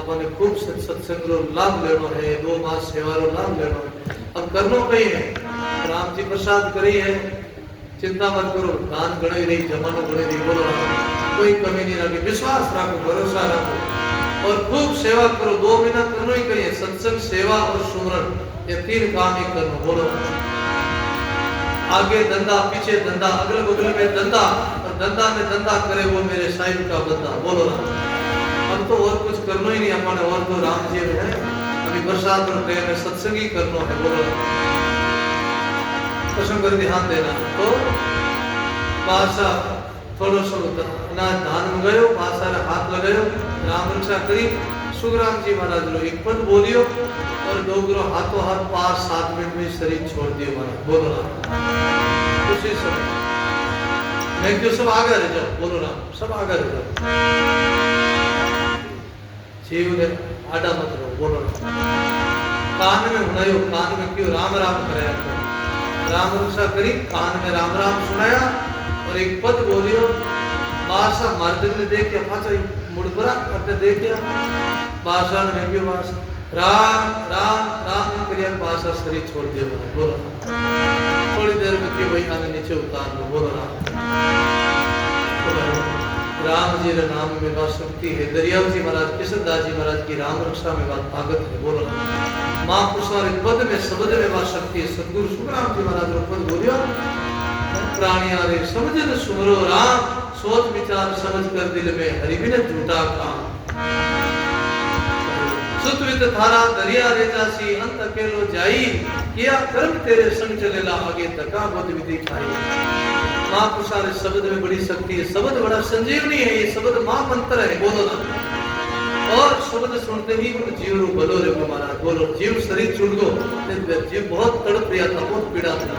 अपन खूब सत्संग रो लाभ लेनो है 2 मास सेवा रो लाभ लेनो है अब करनो कहीं है राम जी प्रसाद करी है चिंता मत करो दान गणे रही जमानो गणे रही बोलो कोई कमी नहीं रखी विश्वास रखो भरोसा रखो और खूब सेवा करो 2 महीना करना ही करिए सत्संग सेवा और सुमरन ये 3 काम ही करना बोलो आगे धंधा पीछे धंधा अगल बगल में धंधा और धंधा में धंधा करे वो मेरे साहिब का बंदा बोलो अब तो और कुछ करना ही नहीं अपने और तो राम जी है अभी बरसात और प्रेम में सत्संग ही करना है बोलो प्रसंग पर ध्यान देना तो पासा थोड़ो सो ना धान मंगायो पासा रे हाथ लगायो राम रक्षा करी सुखराम जी महाराज लो एक पद बोलियो और डोगरो हाथों हाथ 5-7 मिनट में शरीर छोड़ दियो महाराज बोलो राम उसी समय मैं क्यों सब आगे रह जाओ बोलो राम सब आगे रह जाओ जीव ने आडा मत रहो बोलो राम कान में हुनायो कान में क्यों राम राम कराया राम रक्षा करी कान में राम राम सुनाया और एक पद बोलियो बादशाह मर्द ने देख के पाचा मुड़बरा करते देख लिया बादशाह ने भी बास राम राम राम करिया बादशाह शरीर छोड़ दिया बोलो थोड़ी देर में क्यों भाई आगे नीचे उतार लो बोलो राम जी के नाम में बात शक्ति है दरियाव जी महाराज किशनदास जी महाराज की राम रक्षा में बात ताकत है बोलो महापुरुषों पद में शब्द में बात शक्ति है सदगुरु सुखराम जी महाराज ने पद बोलियो प्राणिया रे समझ न सुमरो राम सोच विचार समझ कर दिल में हरि बिन झूठा काम सुतवित थारा दरिया रे जासी अंत अकेलो जाई किया कर्म तेरे संग चलेला आगे तका बुद्ध विधि खाई महापुरुषा रे शब्द में बड़ी शक्ति है शब्द बड़ा संजीवनी है ये शब्द महामंत्र है बोलो ना और शब्द सुनते ही जीव रो भलो रे महाराज बोलो जीव शरीर छूट गो जीव बहुत तड़प रहा था बहुत पीड़ा था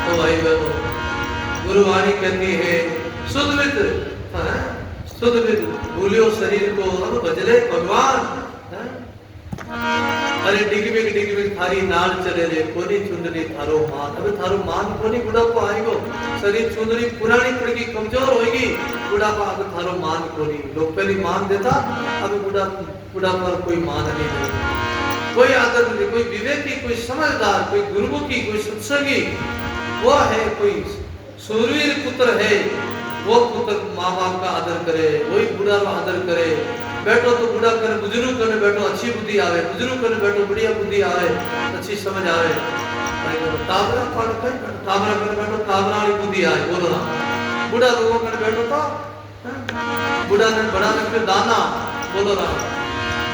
तो भाई बहनों गुरुवाणी कहती है सुधवित भूलियो शरीर को अब बजले भगवान अरे डिगबिग थारी नाल चले रे कोनी चुंदरी थारो मान अब थारो मान कोनी बुढ़ापा आएगो शरीर चुंदरी पुरानी पड़गी कमजोर होगी बुढ़ापा अब थारो मान कोनी लोग पहले मान देता अब बुढ़ापा कोई मान नहीं देता कोई आदर नहीं, कोई विवेकी, कोई समझदार, कोई गुरुमुखी, कोई सत्संगी, वो है कोई सूरवीर पुत्र है, वो पुत्र माँ बाप का आदर करे, वही बूढ़ा का आदर करे। बैठो तो बूढ़ा करे, बुजुर्ग करने बैठो अच्छी बुद्धि आवे, बुजुर्ग करने बैठो बढ़िया बुद्धि आवे, अच्छी समझ आवे। ताबरा करने बैठो ताबरा वाली बुद्धि आए, बोलो ना। बूढ़ा लोगों करने बैठो तो बूढ़ा ने बड़ा ने फिर दाना, बोलो ना।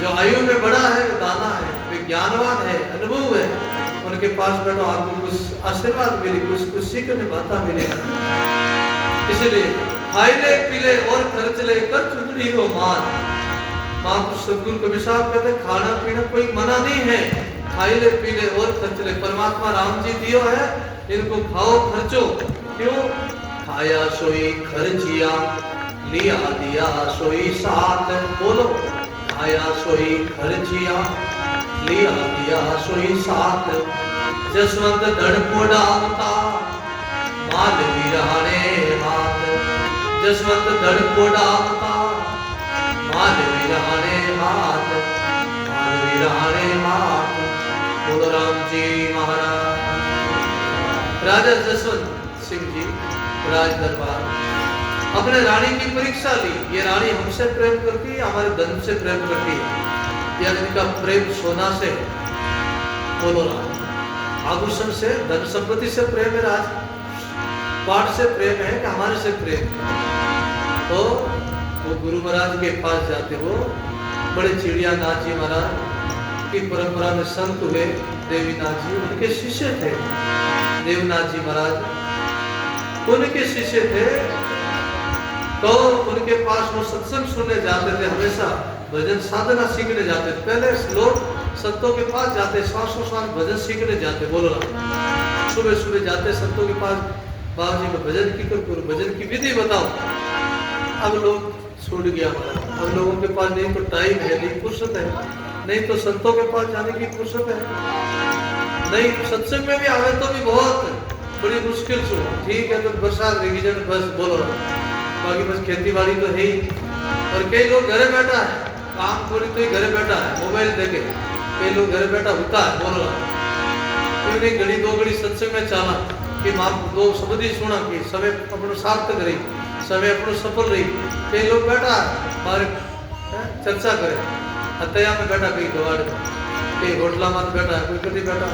जो आयु में बड़ा है वो दाना है, वे ज्ञानवान है, अनुभव है, उनके पास बैठो आपको कुछ आशीर्वाद मिले, कुछ सीखने बाता मिलेगा। इसलिए खाई ले पी ले और खर्च ले कर चुगली हो मान। महापुरुष सदगुरु कबीर साहब कहते खाना पीना कोई मना नहीं है, खाई ले पी ले और खर्च ले। परमात्मा राम जी दियो है, इनको खाओ खर्चो। क्यों? खाया सोई खर्चिया, लिया दिया सोई साथ, बोलो। खाया सोई खर्चिया, लिया दिया सोई साथ। जसवंत धड़ डालता, माल विराणे हाथ। जसवंत धड़ डालता, माल विराणे हाथ, माल विराणे हाथ। बोलो राम जी महाराज। राजा जसवंत सिंह जी राज दरबार अपने रानी की परीक्षा ली। ये रानी हमसे प्रेम करती है, हमारे धन से प्रेम करती है, या इनका प्रेम सोना से, बोलो राम। आभूषण से, धन संपत्ति से प्रेम है, राज पाठ से प्रेम है कि हमारे से प्रेम है? तो वो गुरु महाराज के पास जाते, वो बड़े चिड़िया नाथ जी महाराज की परंपरा में संत हुए। देवीनाथ जी उनके शिष्य थे, देवनाथ जी महाराज उनके शिष्य थे। तो उनके पास वो सत्संग सुनने जाते थे, हमेशा भजन साधना सीखने जाते थे। पहले लोग संतों के पास जाते, श्वासोश्वास भजन सीखने जाते, बोलो ना। सुबह सुबह जाते संतों के पास, बाबा जी को भजन की करो, भजन की विधि बताओ। अब लोग छूट गया, अब लोगों के पास नहीं तो टाइम है, नहीं फुर्सत है, नहीं तो संतों के पास जाने की फुर्सत है, नहीं सत्संग में भी आवे तो भी बहुत बड़ी मुश्किल से। ठीक है तो बरसात रिविजन बस, बोलो ना। बाकी बस खेती बाड़ी तो है ही। और कई लोग घरे बैठा है, काम खोली तो ही घरे बैठा है, मोबाइल देखे। कई लोग घरे बैठा होता है, बोलो ना। कोई नहीं घड़ी दो घड़ी सत्संग में चाला कि माँ दो शब्द ही सुना कि समय अपनो सार्थक रही, समय अपनो सफल रही। कई लोग बैठा बाहर चर्चा करे, हत्या में बैठा, कहीं गवाड़ में, कहीं होटला में बैठा है, कोई कभी बैठा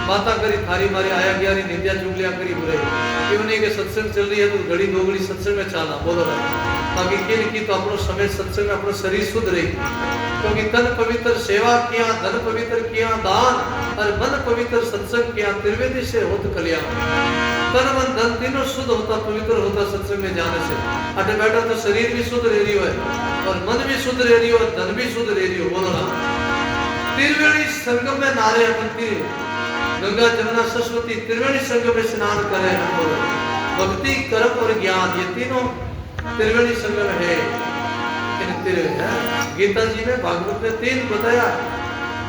बाता करी, थारी मारी आया गया री, निंदिया चुगलियां करी बुरे। क्यों नहीं कि सत्संग चल रही है तो घड़ी दो घड़ी सत्संग में चाला, बोलो ना। बाकी की तो अपनो समय सत्संग में अपनो शरीर शुद्ध रही। क्योंकि तन पवित्र सेवा किया, धन पवित्र किया दान, और मन पवित्र सत्संग किया, त्रिवेदी से होत कल्याण। तन मन धन तीनों शुद्ध होता, पवित्र होता सत्संग में जाने से। अटे बैठा तो शरीर भी शुद्ध रह रही है, और मन भी शुद्ध रह रही है, और धन भी शुद्ध रह रही है, बोलो ना। त्रिवेणी संगम में नारे अपनी गंगा जमुना सरस्वती त्रिवेणी संगम में स्नान करें। भक्ति कर्म और ज्ञान ये तीनों त्रिवेणी संगम है। गीता जी में भागवत में 3 बताया,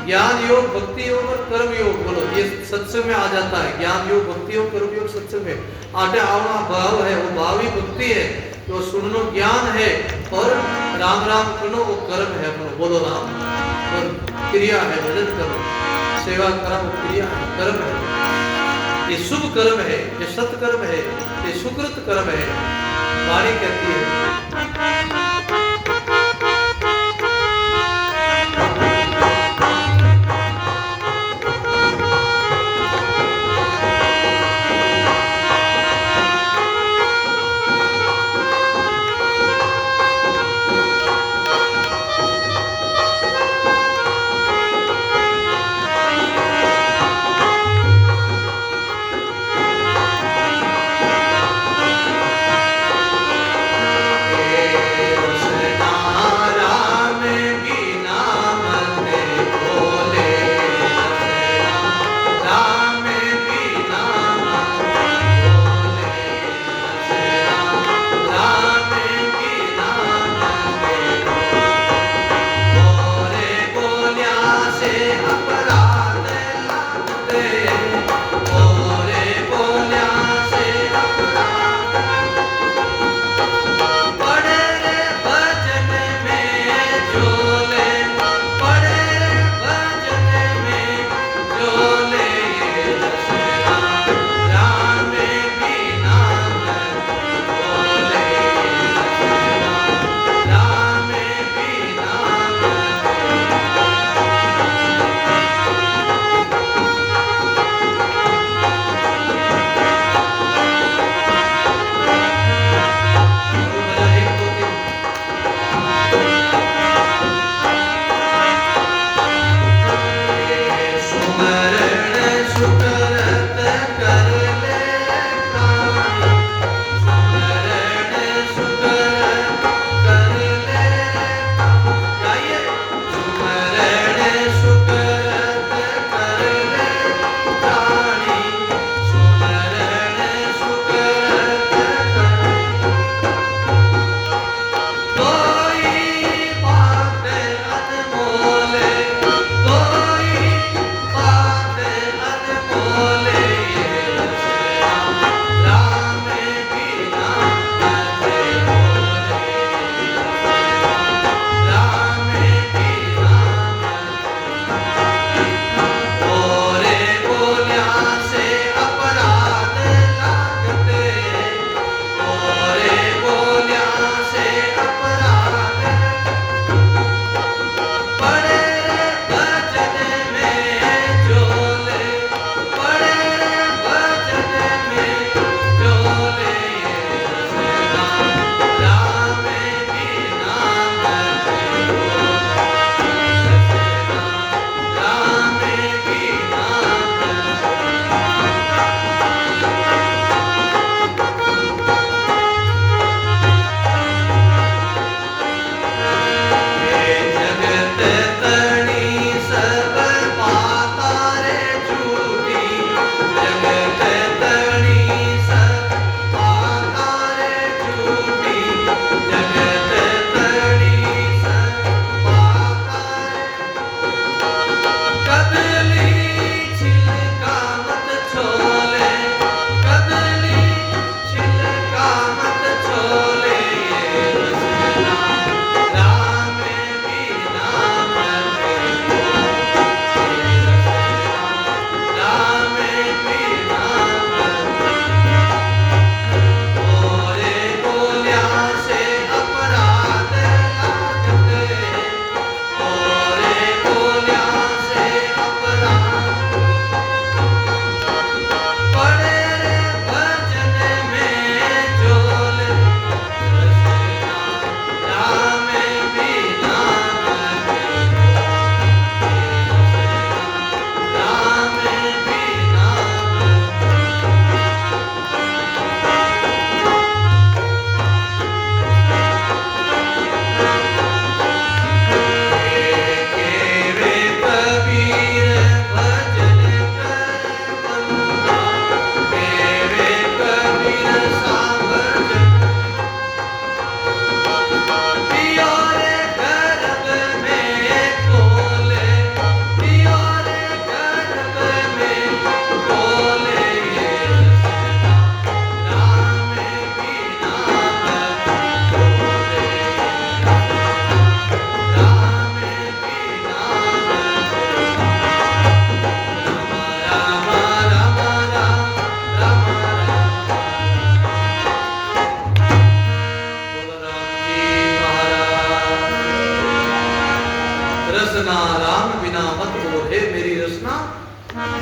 ज्ञान योग, भक्ति योग और कर्म योग। बोलो ये सत्संग में आ जाता है, ज्ञान योग, भक्ति योग, कर्म योग सत्संग में। आटे आवना भाव है, वो भाव ही भक्ति है, तो सुननो ज्ञान है, और राम राम सुनो वो कर्म है। बोलो राम, और क्रिया है भजन करो, सेवा करो, क्रिया है, कर्म है। ये शुभ कर्म है, ये सत्कर्म है, ये सुकृत कर्म है। वाणी कहती है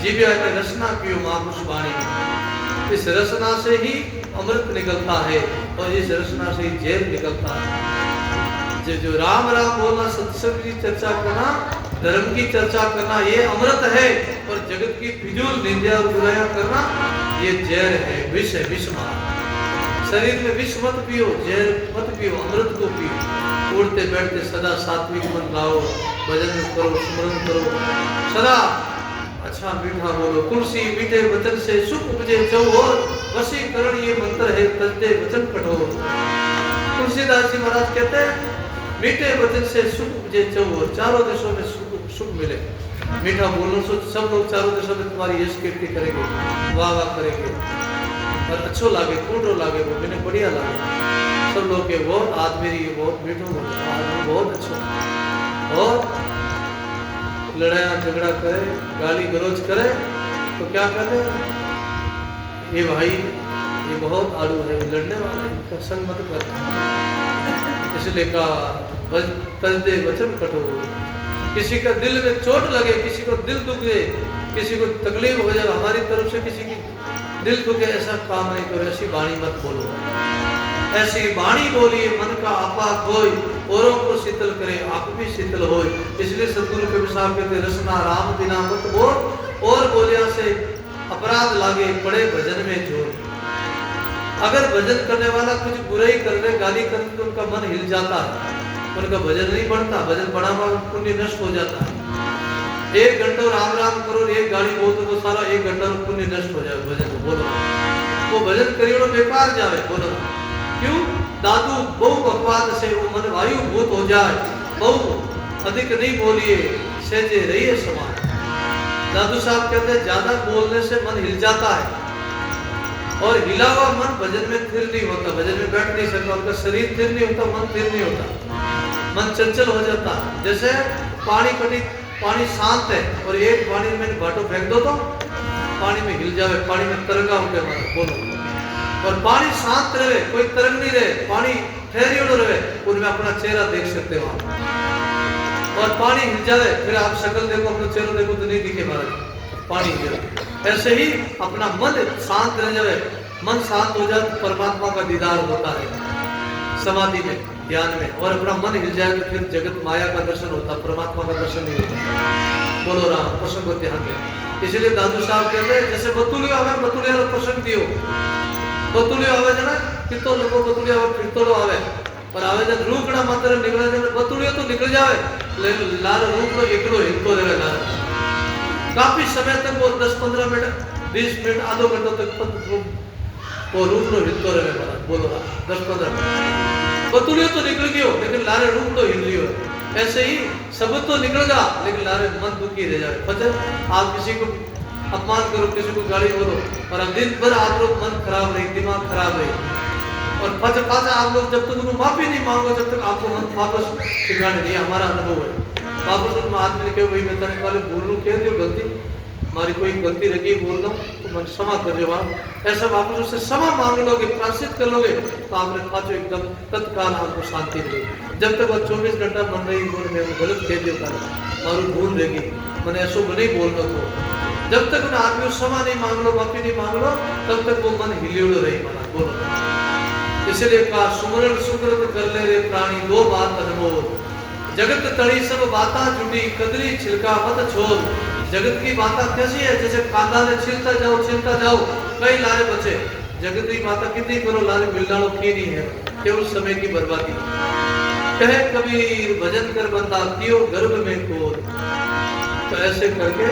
जीव्या ने रसना पियो महापुरुष वाणी में। इस रसना से ही अमृत निकलता है और इस रसना से ही जहर निकलता है। जो राम राम बोलना, सत्संग की चर्चा करना, धर्म की चर्चा करना, ये अमृत है। और जगत की फिजूल निंदा और बुराइयां करना ये जहर है, विष है, विष मार। शरीर में विष मत पियो, जहर मत पियो, अमृत को पियो। उड़ते बैठते सदा सात्विक मन लाओ, भजन करो, स्मरण करो, सदा अच्छा मीठा बोलो। तुलसी मीठे वचन से सुख उपजे चौओर, वशीकरण ये मंत्र है तजते वचन कठोर। तुलसीदास जी महाराज कहते हैं मीठे वचन से सुख उपजे चौओर, चारों दिशों में सुख मिले। मीठा बोलने से सब लोग चारों दिशों में तुम्हारी यश कीर्ति करेंगे, वाह वाह करेंगे और अच्छो लागे, कूटो लागे, वो मैंने बढ़िया लागे। सब लोग के वो आदमी बहुत मीठो बोले, आदमी बहुत अच्छा। और लड़ाया झगड़ा करे, गाली गलौज करे तो क्या करे, ये भाई ये बहुत आड़ू है, लड़ने वाला है, इनका संग मत कर। इसलिए कहा तजदे वचन कठोर। किसी का दिल में चोट लगे, किसी को दिल दुखे, किसी को तकलीफ हो जाए, हमारी तरफ से किसी की दिल दुखे, ऐसा काम नहीं करो, ऐसी वाणी मत बोलो। ऐसी वाणी बोलिए मन का आपा खोई, औरों को शीतल करे आप भी शीतल हो। इसलिए सदगुरु कबीर साहब कहते रसना राम बिना मत बोल, और बोलिया से अपराध लागे पड़े भजन में जोर। अगर भजन करने वाला कुछ बुराई कर दे, गाली कर दे, तो उनका मन हिल जाता है, उनका भजन नहीं बढ़ता, भजन बढ़ा हुआ पुण्य नष्ट हो जाता है। 1 घंटा राम राम करो, एक गाली बोल तो सारा 1 घंटा पुण्य नष्ट हो जाए। भजन बोलो, वो भजन करियो बेकार जावे। बोलो क्यों? दादू बहु बकवाद से वो मन वायु भूत हो जाए, बहु अधिक नहीं बोलिए सहजे रहिए समान। दादू साहब कहते हैं ज्यादा बोलने से मन हिल जाता है, और हिला हुआ मन भजन में स्थिर नहीं होता, भजन में बैठ नहीं सकता, उनका शरीर स्थिर नहीं होता, मन स्थिर नहीं होता, मन चंचल हो जाता। जैसे पानी शांत है और एक पानी में बाटो फेंक दो तो पानी में हिल जावे, पानी में तरंगा उठे मारा। बोलो, और पानी शांत रहे, कोई तरंग नहीं रहे, पानी ठहरियो रहे, उनमें अपना चेहरा देख सकते हो आप। और पानी हिल जाए, फिर आप शक्ल देखो, अपना चेहरा देखो तो नहीं दिखे महाराज, पानी हिल जाए। ऐसे ही अपना मन शांत रह जाए, मन शांत हो जाए तो परमात्मा का दीदार होता है समाधि में, ध्यान में। और अपना मन हिल जाए तो फिर जगत माया का दर्शन होता, परमात्मा का दर्शन नहीं होता। बोलो राम, प्रसंग को ध्यान दे। इसलिए दादू साहब कहते हैं जैसे बतुलियो हमें बतुलिया प्रसंग दियो, बतुलियो आवे जना कितो लोगो बतुलिया आवे, फिर तो आवे, पर आवे जब रूकड़ा मात्र निकले जब बतुलियो तो निकल जावे, लेकिन लाल रूकड़ो एकड़ो हिलतो रहे लाल। काफी समय तक वो 10-15 मिनट 20 मिनट आधो घंटो तक वो रूकड़ो हिलतो रहे महाराज। बोलो 10-15 मिनट बतुलियो तो निकल गयो, लेकिन लारे रूकड़ो हिल लियो। ऐसे ही सब तो निकल जा, लेकिन लारे मन दुखी रह जाए। पता आप किसी को अपमान करो, किसी को गाली बोलो, और अब दिन भर आप लोग मन खराब रहे, दिमाग खराब रहे, और पाचा आप लोग जब तक उनको माफी नहीं मांगो, जब तक आपको मन वापस ठिकाने नहीं। हमारा अनुभव है, वापस उन आदमी ने कहा वही मैं तक वाले बोल लूँ, कह दो गलती हमारी कोई गलती लगी बोल रहा हूँ तो मन क्षमा कर दो आप। ऐसा वापस उससे क्षमा मांग लोगे, प्रायश्चित कर लोगे तो आपने पाचो एकदम तत्काल आपको शांति मिलेगी। जब तक वह 24 घंटा मन रही बोल मैं गलत कह दियो कर मारू भूल रहेगी, मैंने ऐसो नहीं बोलना तो जब तक उन आदमी क्षमा नहीं मांग लो, माफी नहीं मांग लो, तब तक वो मन हिलियोड़ रही मना। बोलो इसलिए कहा सुमरण सुकृत कर ले रे प्राणी, दो बात अनमोल, जगत तड़ी सब बाता जुटी, कदली छिलका मत छोड़। जगत की बाता कैसी है, जैसे कांदा ने छिलता जाओ कई लारे बचे। जगत की बाता कितनी करो लारे मिलना की नहीं है, केवल समय की बर्बादी। कहे कबीर भजन कर बंदा कियो गर्भ में खोद। तो ऐसे करके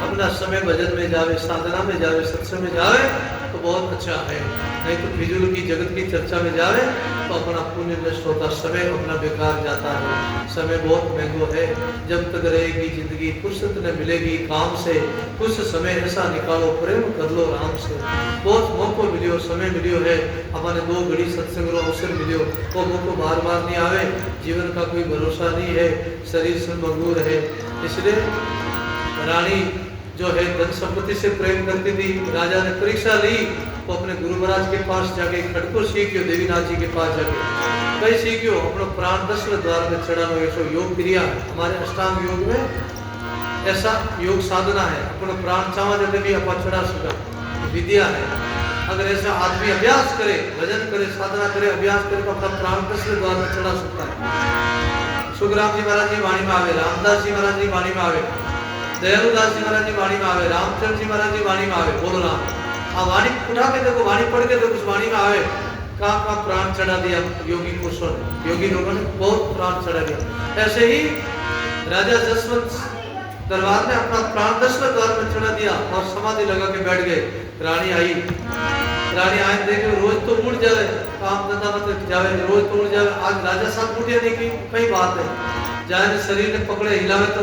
अपना समय भजन में जावे, साधना में जावे, सत्संग में जावे तो बहुत अच्छा है। नहीं तो फिजूल की जगत की चर्चा में जावे तो अपना पुण्य नष्ट होता, समय अपना बेकार जाता है। समय बहुत महंगो है, जब तक रहेगी जिंदगी फुर्सत न मिलेगी काम से, कुछ समय ऐसा निकालो प्रेम कर लो राम से। बहुत मौको मिलियो, समय मिलियो है, अपने 2 घड़ी सत्संग रो अवसर मिलियो, वो मौको बार बार नहीं आवे। जीवन का कोई भरोसा नहीं है, शरीर से मजबूर है। इसलिए रानी जो है धन संपत्ति से प्रेम करती थी, राजा ने परीक्षा ली तो अपने गुरु महाराज के पास जाके खड़को सीखियो, देवीनाथ जी के पास जाके कई सीखियो, अपना प्राण 10 द्वार में चढ़ानो। ऐसो योग क्रिया हमारे अष्टांग योग में ऐसा योग साधना है। अपना प्राण चावा जब भी अपन चढ़ा सका, विद्या है। अगर ऐसा आदमी अभ्यास करे, भजन करे, साधना करे, अभ्यास करे तो अपना प्राण कृष्ण द्वार में चढ़ा सकता है। सुखराम जी महाराज जी वाणी में आवे, रामदास जी महाराज जी वाणी में आवे, दयालुदास जी महाराज जी वाणी में आवे, रामचंद्र जी महाराज जी वाणी में आवे। बोलो राम। हाँ, वाणी उठा के देखो, वाणी पढ़ के देखो, उस वाणी में आवे कहाँ प्राण चढ़ा दिया योगी कुशल, योगी लोगों ने बहुत प्राण चढ़ा दिया। ऐसे ही राजा जसवंत दरबार में अपना प्राण दशरथ द्वार में चढ़ा दिया और समाधि लगा के बैठ गए। रानी आई, रानी आए देखे रोज तो उड़ जावे, काम धंधा मत जावे, रोज तो उड़ जावे। आज राजा साहब उठे नहीं की कई बात है, जाए शरीर ने पकड़े हिलावे तो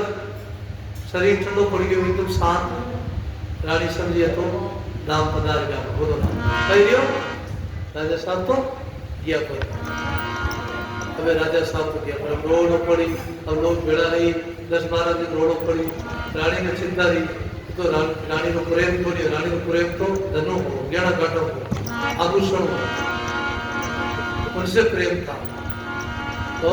शरीर ठंडो पड़ गयो, एकदम शांत। रानी समझिए तो नाम पधार गया। बोलो कही दियो राजा साहब तो गया पर। अब राजा साहब तो गया पर, रोड पड़ी। अब लोग बेड़ा रही 10-12 दिन रोड पड़ी। रानी ने चिंता रही तो रानी को प्रेम को नहीं, रानी को प्रेम तो धनो हो, गहना गाटो हो, आभूषण हो, उनसे प्रेम था। तो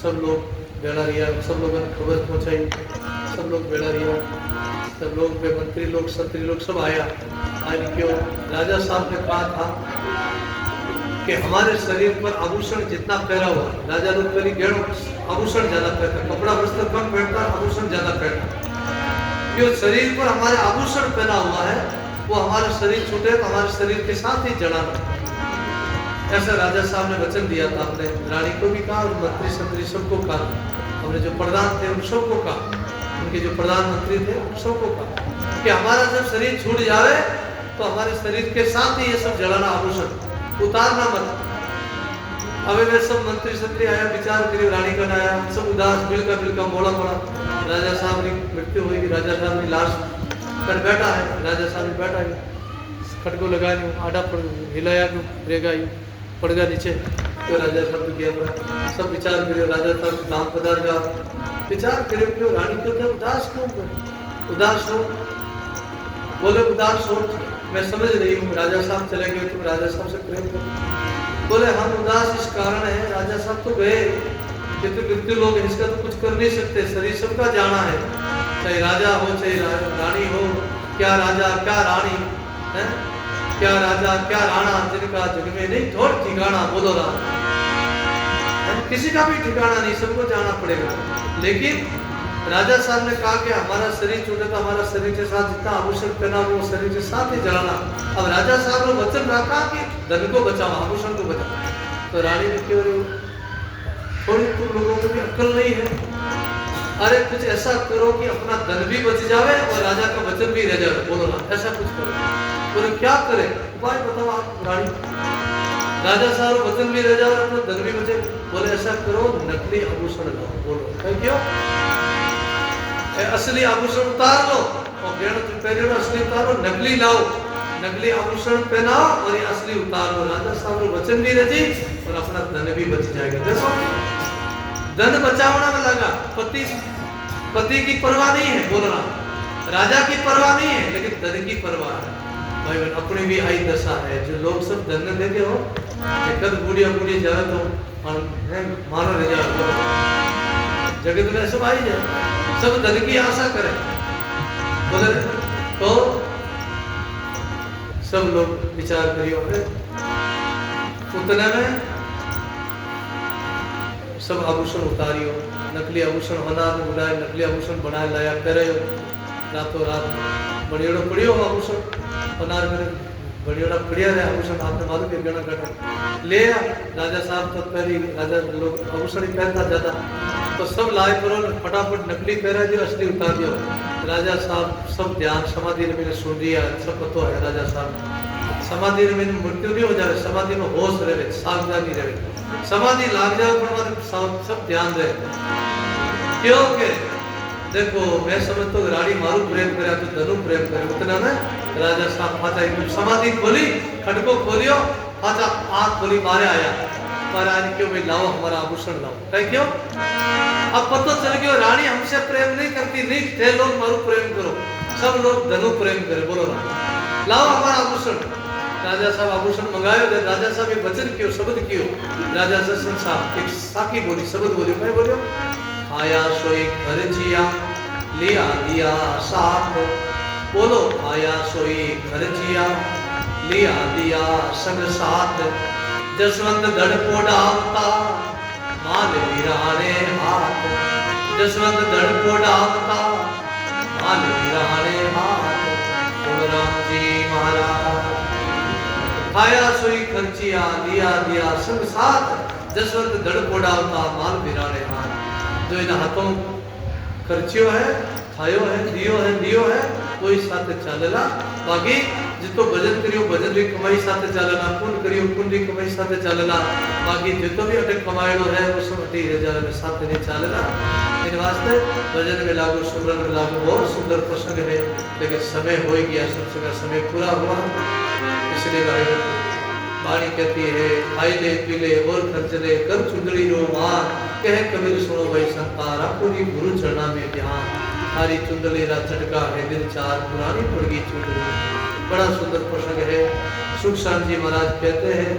सब लोग बेड़ा रिया, सब लोगों ने खबर पहुंचाई, सब लोग बेड़ा रिया, सब लोग मंत्री लोग, क्षत्रिय लोग सब आया। आज क्यों राजा साहब ने कहा था कि हमारे शरीर पर आभूषण जितना पहरा हुआ, राजा लोग पहले गहनों आभूषण ज्यादा पहनता, कपड़ा वस्त्र कम पहनता, आभूषण ज्यादा पहनता। जो शरीर पर हमारे आभूषण पहना हुआ है वो हमारा शरीर छूटे तो हमारे शरीर के साथ ही जलाना। ऐसा राजा साहब ने वचन दिया था। अपने रानी को भी कहा और मंत्री संतरी सबको कहा, हमने जो प्रधान थे उन सबको कहा, उनके जो प्रधानमंत्री थे उन सबको कहा कि हमारा जब शरीर छूट जाए तो हमारे शरीर के साथ ही ये सब जलाना, आभूषण उतारना मत। अब वे सब मंत्री संतरी आया, विचार करियो, रानी का आया, सब उदास बिलका मोड़ा मोड़ा। राजा साहब की मृत्यु हुई, राजा साहब की लाश पर बैठा है, राजा साहब भी बैठा है, खटको लगा नहीं, आडा पड़ हिलाया रेगा पड़ गया नीचे। तो राजा साहब तो गया, सब विचार करियो, राजा साहब नाम पधार गया, विचार करियो क्यों रानी क्यों उदास क्यों, उदास हो, बोले उदास हो, मैं समझ रही हूँ राजा साहब चले गए, तुम राजा साहब से प्रेम करो। बोले हम उदास इस कारण है, राजा साहब तो गए, ये तो मृत्यु लोग हैं, इसका तो कुछ कर नहीं सकते, शरीर सबका जाना है, चाहे राजा हो चाहे रानी हो। क्या राजा क्या रानी है, क्या राजा क्या राणा, जिनका जग में नहीं थोड़ ठिकाना। बोलो राम। किसी का भी ठिकाना नहीं, सबको जाना पड़ेगा। लेकिन राजा साहब ने कहा कि हमारा शरीर छूटे तो हमारा शरीर के साथ जितना आभूषण पहना वो शरीर के साथ ही जलाना। अब राजा साहब ने वचन रखा कि धन को बचाओ, आभूषण को बचाओ। तो रानी ने क्यों थोड़ी तुम लोगों को भी अक्ल नहीं है, अरे कुछ ऐसा करो कि अपना धन भी बच जावे और राजा का वचन भी रह जाए। बोलो ना, ऐसा कुछ करो। बोले क्या करे, उपाय बताओ आप रानी। राजा साहब वचन भी रह जाए और अपना धन भी बचे। बोले ऐसा करो, नकली आभूषण लाओ। बोलो क्यों, असली आभूषण उतार लो और गहना पहने लो, असली उतारो, नकली लाओ, नकली आभूषण पहनाओ और ये असली उतार लो। राजा साहब को वचन भी रची और अपना धन भी बच जाएगा। देखो धन बचावना में लगा, पति की परवाह नहीं है। बोल रहा राजा की परवाह नहीं है, लेकिन धन की परवाह है। भाई बहन अपनी भी आई दशा है, जो लोग सब धन देते हो, कद बूढ़िया बूढ़ी जाए तो मानो रह जाए, जगत में सब आई जाए, सब धन की आशा करें। बोले तो सब लोग विचार करियो, उतने में सब आभूषण उतारियो, नकली आभूषण अनार में बुलाए, नकली आभूषण बनाए लाया करे, रातों रात बढ़िया पड़ियो आभूषण अनार में बढ़िया बढ़िया रहे आभूषण। आपने मालूम है गणा गणा ले राजा साहब तो पहले राजा लोग आभूषण ही पहनता ज्यादा, तो सब लाए करो फटाफट नकली पहरा दियो, असली उतार दियो। राजा साहब सब ध्यान समाधि में मैंने सुन लिया, सब पता है राजा साहब समाधि में मृत्यु नहीं हो जाए, समाधि में होश रहे, सावधानी रहे, समाधि लाग जाए पर सब ध्यान रहे। क्योंकि देखो मैं समझता हूँ रानी मारू प्रेम करे तो धनु प्रेम करे, उतना में राजा साहब फाचा समाधि खोली, खटको खोलियो, फाचा आँख खोली, मारे आया महाराज क्यों भाई लाओ हमारा आभूषण लाओ, कहीं क्यों। अब पता चल गया रानी हमसे प्रेम नहीं करती, नहीं थे लोग मारू प्रेम करो, सब लोग धनु प्रेम करे। बोलो लाओ हमारा आभूषण। राजा साहब आभूषण मंगायो, राजा साहब एक वचन कियो, शब्द कियो, राजा जसवंत साहब एक साकी बोली, शब्द बोली, क्या बोलियो, आया सोई घर जिया लिया दिया साथ, बोलो आया सोई घर जिया, लिया दिया संग साथ, जसवंत धड़ पोडावता माल वीराने हाथ, जसवंत धड़ पोडावता माल वीराने हाथ, बोलो राम जी महाराज। आया सोई खर्चिया, लिया दिया संग साथ, जसवंत धड़ पोडावता माल वीराने हाथ। जो इन हाथों खर्चियो है, खायो है, दियो है, कोई साथ चालेला। बाकी जितो भजन करियो भजन री कमाई साथ चालेला, पुण्य करियो पुण्य री कमाई साथ चालेला। बाकी जितो भी अटे कमाएलो है वो सब अटे हजार में साथ नहीं चालेला। इन वास्ते भजन में लागू, सुमरन में लागू, बहुत सुंदर प्रसंग है, लेकिन समय हो गया, सत्संग का समय पूरा हुआ। इसलिए भाई वाणी कहती है, खाई ले पी ले और खर्च ले कर चुंदड़ी रो मान, कह कबीर सुनो भाई संता राखो री गुरु चरणा में ध्यान। थारी चुंदड़ी रा चटका है दिन चार, पुरानी पड़ गई चुंदड़ी। बड़ा सुंदर प्रसंग है। सुखसान जी महाराज कहते हैं,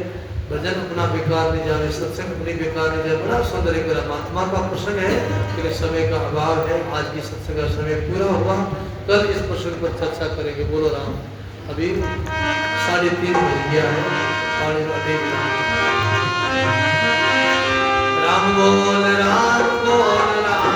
भजन अपना बेकार नहीं जावे, सत्संग अपनी बेकार नहीं जाए। बड़ा सुंदर एक परमात्मा का प्रसंग है, लेकिन समय का अभाव है। आज की सत्संग का समय पूरा हुआ, कल इस प्रसंग पर चर्चा करेंगे। बोलो राम। अभी 3:30 बज गया है, पानी अटे राम बोल राम बोल राम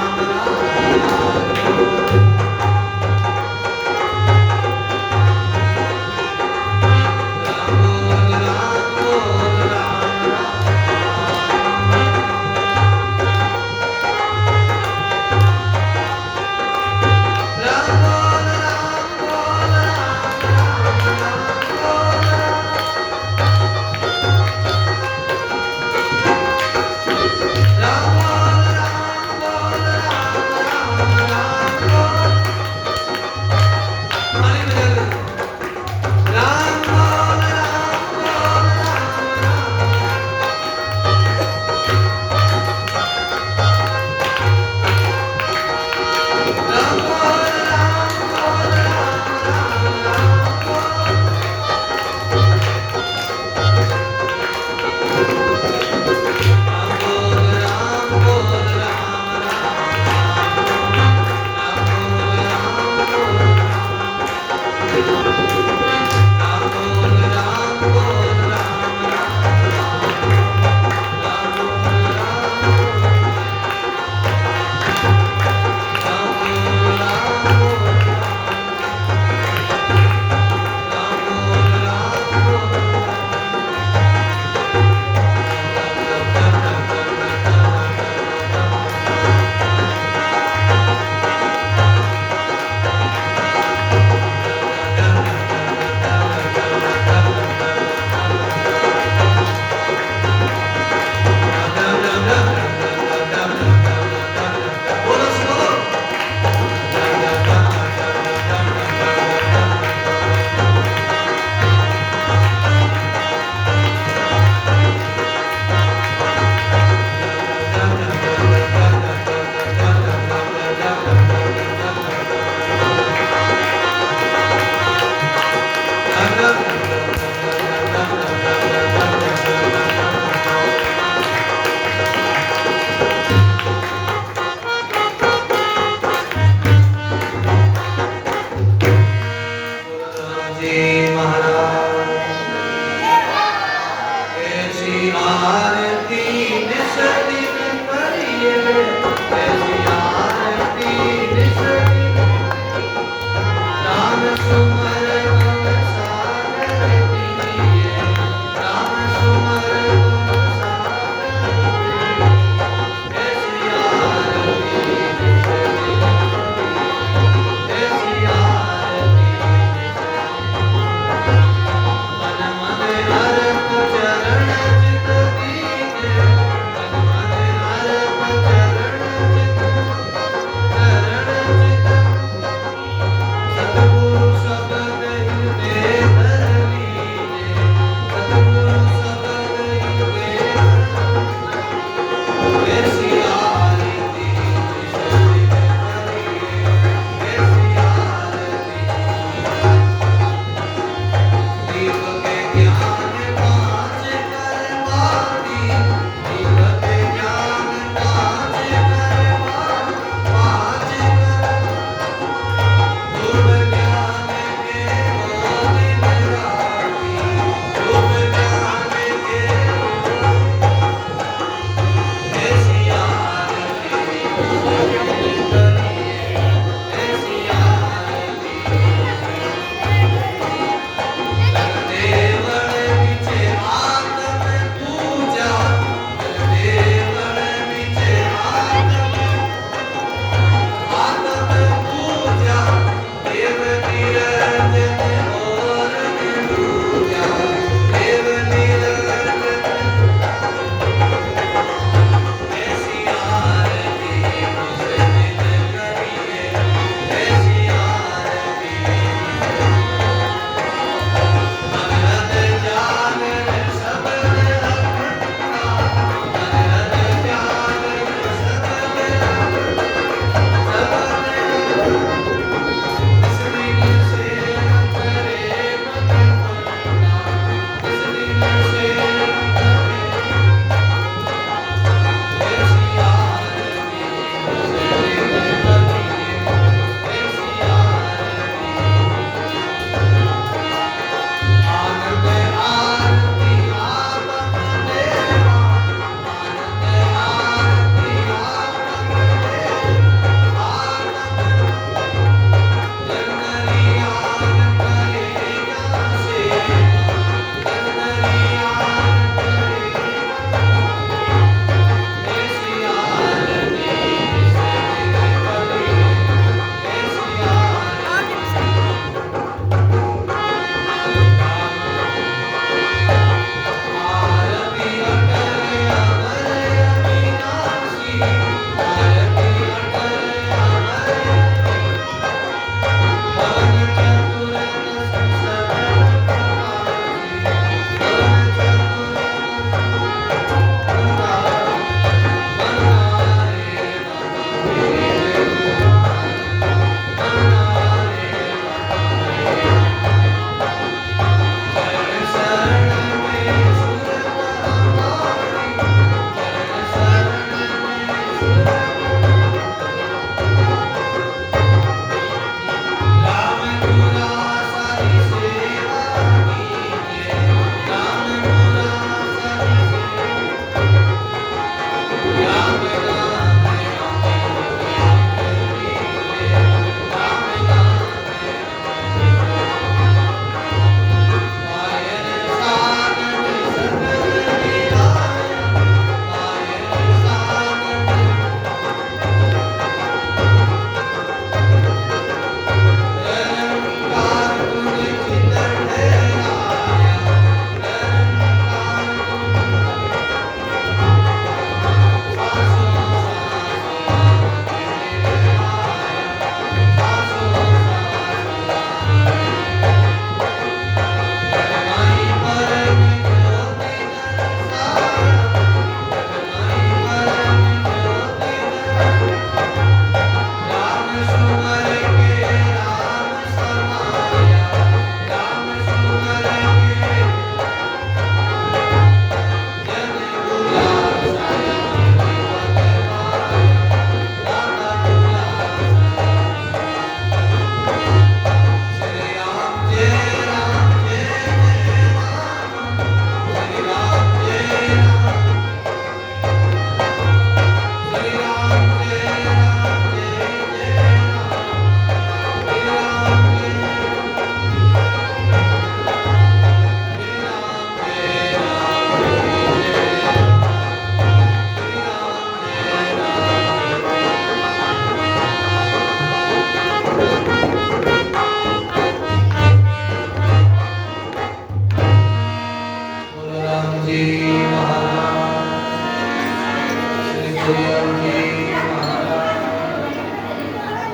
श्री अवनी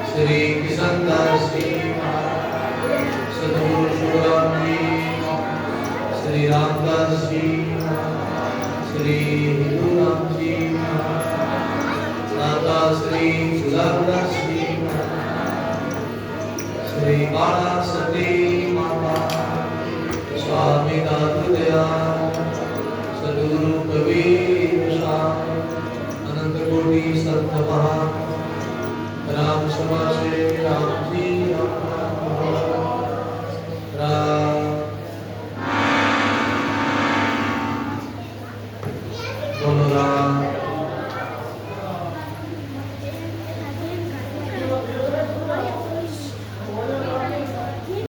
श्री किशन दास जी सदगुरु शुभराम जी श्री रामदास जी श्री हिंदूराम जी माता श्री सुधारदास जी श्री बाला सती माता स्वामी नाथ दयाल सदगुरु कबीर